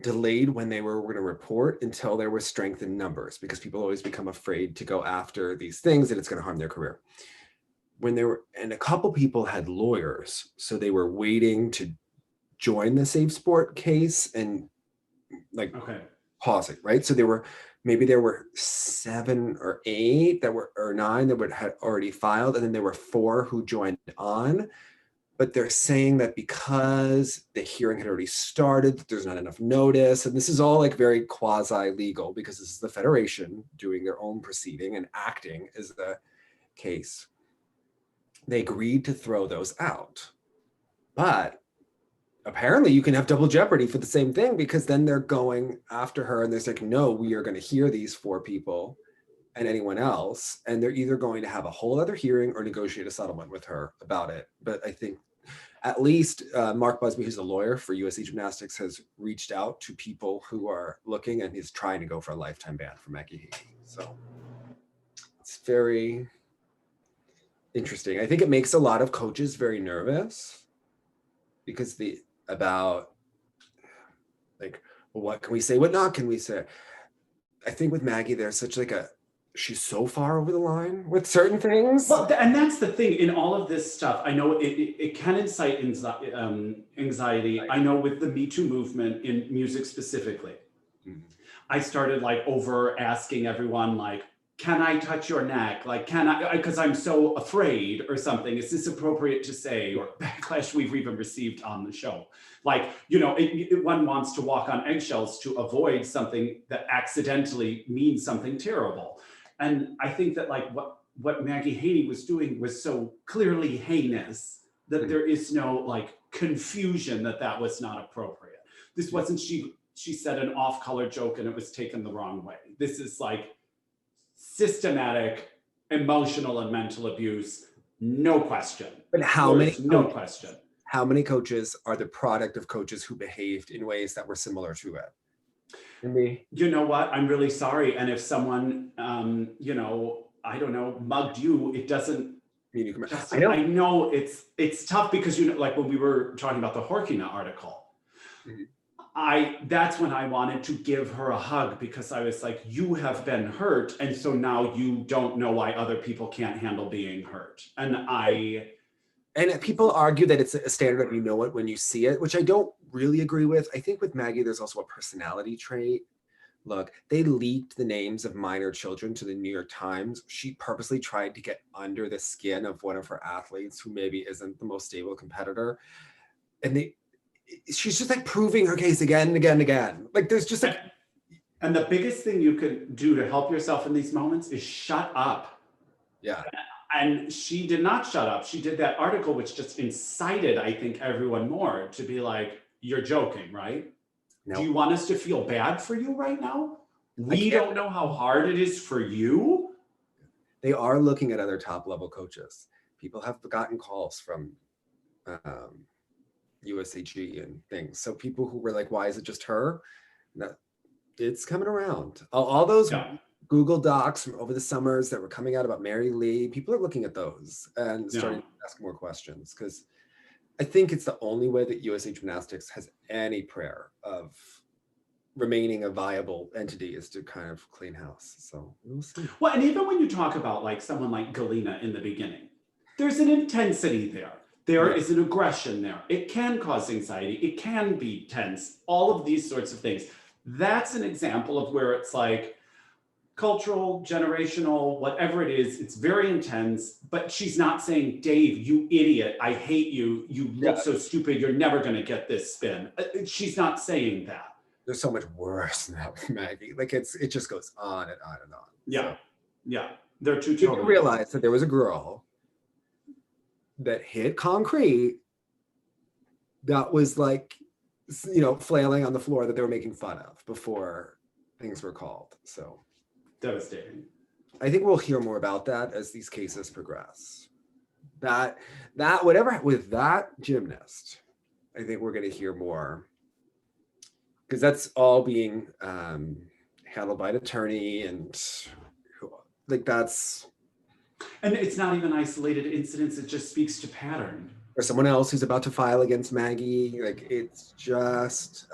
delayed when they were going to report until there was strength in numbers, because people always become afraid to go after these things and it's going to harm their career. And a couple people had lawyers, so they were waiting to join the safe sport case and like pause it, right? So there were 7 or 8 or 9 that had already filed, and then there were 4 who joined on. But they're saying that because the hearing had already started, that there's not enough notice. And this is all like very quasi-legal, because this is the federation doing their own proceeding and acting as the case. They agreed to throw those out. But apparently you can have double jeopardy for the same thing, because then they're going after her and they're like, no, we are going to hear these 4 people and anyone else. And they're either going to have a whole other hearing or negotiate a settlement with her about it. But I think at least Mark Busby, who's a lawyer for USA Gymnastics, has reached out to people who are looking, and he's trying to go for a lifetime ban for Maggie Haney. So it's very interesting. I think it makes a lot of coaches very nervous, because about like, well, what can we say? What not can we say? I think with Maggie, there's such like she's so far over the line with certain things. Well, and that's the thing in all of this stuff. I know it can incite anxiety. I know with the Me Too movement in music specifically, I started like over asking everyone, like, can I touch your neck? Like, can I, because I'm so afraid or something. Is this appropriate to say? Or backlash we've even received on the show. Like, you know, one wants to walk on eggshells to avoid something that accidentally means something terrible. And I think that like what Maggie Haney was doing was so clearly heinous that there is no like confusion that was not appropriate. This wasn't she said an off-color joke and it was taken the wrong way. This is like systematic emotional and mental abuse, no question. But no question. How many coaches are the product of coaches who behaved in ways that were similar to it? You know what? I'm really sorry. And if someone, you know, I don't know, mugged you, it doesn't. I know it's tough, because, you know, like when we were talking about the Horkina article, that's when I wanted to give her a hug, because I was like, you have been hurt, and so now you don't know why other people can't handle being hurt. And people argue that it's a standard that you know it when you see it, which I don't really agree with. I think with Maggie, there's also a personality trait. Look, they leaked the names of minor children to the New York Times. She purposely tried to get under the skin of one of her athletes who maybe isn't the most stable competitor. And she's just like proving her case again and again and again. Like there's just like... And the biggest thing you could do to help yourself in these moments is shut up. Yeah. And she did not shut up. She did that article, which just incited, I think, everyone more to be like, you're joking, right? No. Do you want us to feel bad for you right now? We don't know how hard it is for you. They are looking at other top level coaches. People have gotten calls from USAG and things. So people who were like, why is it just her? No, it's coming around. All those Google Docs from over the summers that were coming out about Mary Lee, people are looking at those and starting to ask more questions, because I think it's the only way that USA Gymnastics has any prayer of remaining a viable entity is to kind of clean house. So we'll see. Well, and even when you talk about like someone like Galina in the beginning, there's an intensity there. There is an aggression there. It can cause anxiety. It can be tense. All of these sorts of things. That's an example of where it's like cultural, generational, whatever it is, it's very intense, but she's not saying, Dave, you idiot, I hate you, you look so stupid, you're never gonna get this spin. She's not saying that. There's so much worse than that with Maggie. Like it just goes on and on and on. Yeah, so, they're two totally. You realize that there was a girl that hit concrete that was like, you know, flailing on the floor that they were making fun of before things were called, so. Devastating. I think we'll hear more about that as these cases progress. That whatever with that gymnast, I think we're going to hear more, because that's all being handled by an attorney, and like that's. And it's not even isolated incidents. It just speaks to pattern. or someone else who's about to file against Maggie. Like it's just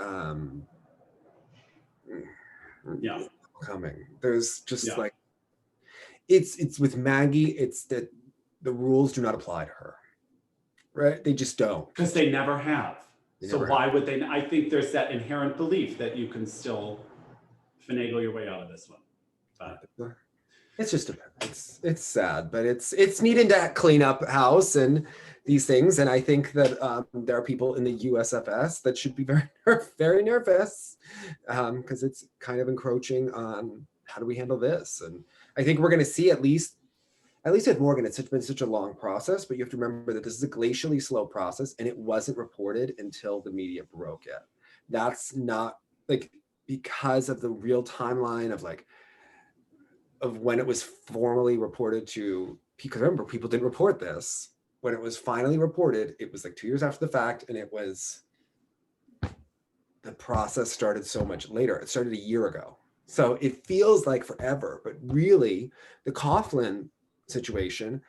Yeah. coming. There's just Yeah. like it's with Maggie, it's that the rules do not apply to her. Right? They just don't. Because they never have. So never why would they? I think there's that inherent belief that you can still finagle your way out of this one. But It's just it's sad, but it's needing to clean up house and these things. And I think that there are people in the USFS that should be very nervous because it's kind of encroaching on how do we handle this. And I think we're going to see at least with Morgan, it's been such a long process, but you have to remember that this is a glacially slow process and it wasn't reported until the media broke it. That's not like because of the real timeline of when it was formally reported to, because remember, people didn't report this. When it was finally reported, it was like 2 years after the fact, and the process started so much later. It started a year ago. So it feels like forever, but really the Coughlin situation,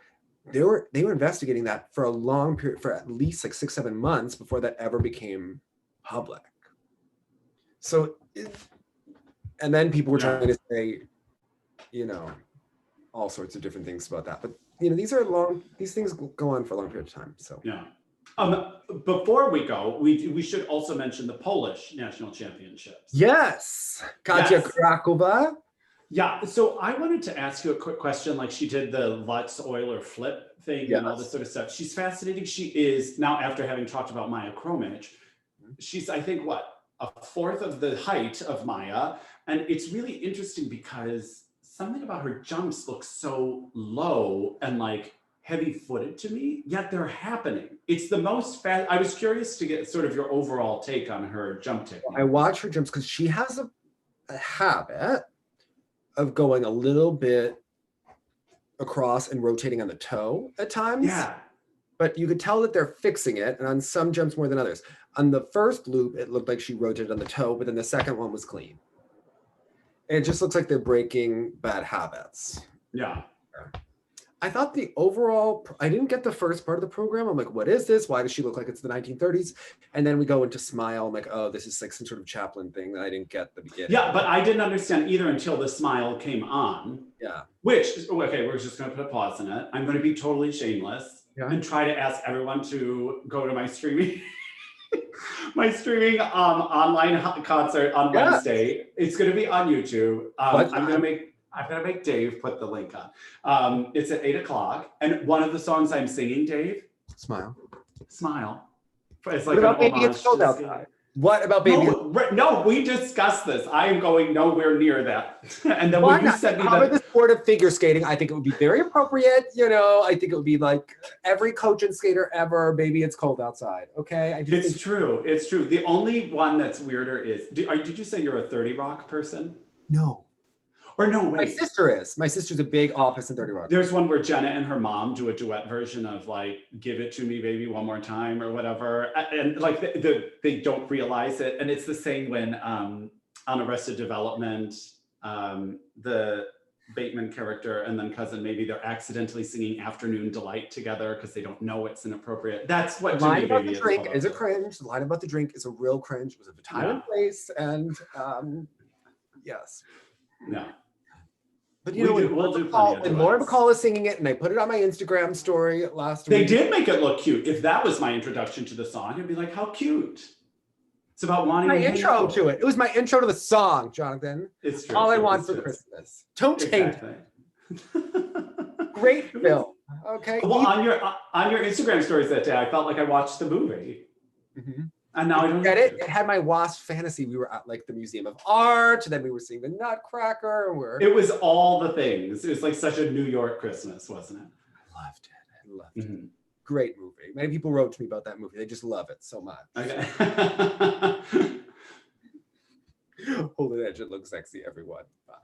they were investigating that for a long period, for at least like 6-7 months before that ever became public. So, and then people were trying to say, all sorts of different things about that. But these things go on for a long period of time. So yeah. Before we go, we should also mention the Polish national championships. Yes, Katia Krakowa. Yeah, so I wanted to ask you a quick question. Like she did the Lutz Euler flip thing and all this sort of stuff. She's fascinating. She is now, after having talked about Maya Kromich, she's, I think, a fourth of the height of Maya. And it's really interesting because something about her jumps looks so low and like heavy-footed to me, yet they're happening. It's the most I was curious to get sort of your overall take on her jump technique. I watch her jumps because she has a habit of going a little bit across and rotating on the toe at times. Yeah. But you could tell that they're fixing it, and on some jumps more than others. On the first loop, it looked like she rotated on the toe, but then the second one was clean. And it just looks like they're breaking bad habits. Yeah. I thought the overall, I didn't get the first part of the program. I'm like, what is this? Why does she look like it's the 1930s? And then we go into Smile. I'm like, oh, this is like some sort of Chaplin thing that I didn't get the beginning. Yeah, but I didn't understand either until the Smile came on. Yeah. Which, okay, we're just going to put a pause in it. I'm going to be totally shameless and try to ask everyone to go to my streaming online concert on Wednesday. It's going to be on YouTube. I'm going to make Dave put the link on. It's at 8:00. And one of the songs I'm singing, Dave? Smile. It's like what about Baby It's Cold Outside? What about Baby? No, we discussed this. I am going nowhere near that. And then when you said me the sport of figure skating, I think it would be very appropriate. I think it would be like every coach and skater ever, Baby It's Cold Outside. Okay. It's true. The only one that's weirder is, did you say you're a 30 Rock person? No. Or no, wait. My sister is. My sister's a big Office and 30 Rock. There's one where Jenna and her mom do a duet version of like, Give It To Me, Baby, One More Time or whatever. And like they don't realize it. And it's the same when on Arrested Development, the Bateman character and then cousin, maybe they're accidentally singing Afternoon Delight together because they don't know it's inappropriate. That's what the line about the drink is a cringe. The line about the drink is a real cringe. It was of a time and place. And yes. No. But when Lauren Bacall is singing it, and I put it on my Instagram story last week. They did make it look cute. If that was my introduction to the song, it'd be like, how cute. It's about wanting my intro to it. It was my intro to the song, Jonathan. It's true. All I want for Christmas. Don't change it. Great film. Okay. Well, on your Instagram stories that day, I felt like I watched the movie. Mm-hmm. And now I don't get it. It had my WASP fantasy. We were at like the Museum of Art, and then we were seeing the Nutcracker. It was all the things. It was like such a New York Christmas, wasn't it? I loved it. Great movie. Many people wrote to me about that movie. They just love it so much. Okay. Hold it edge. It looks sexy, everyone. Bye.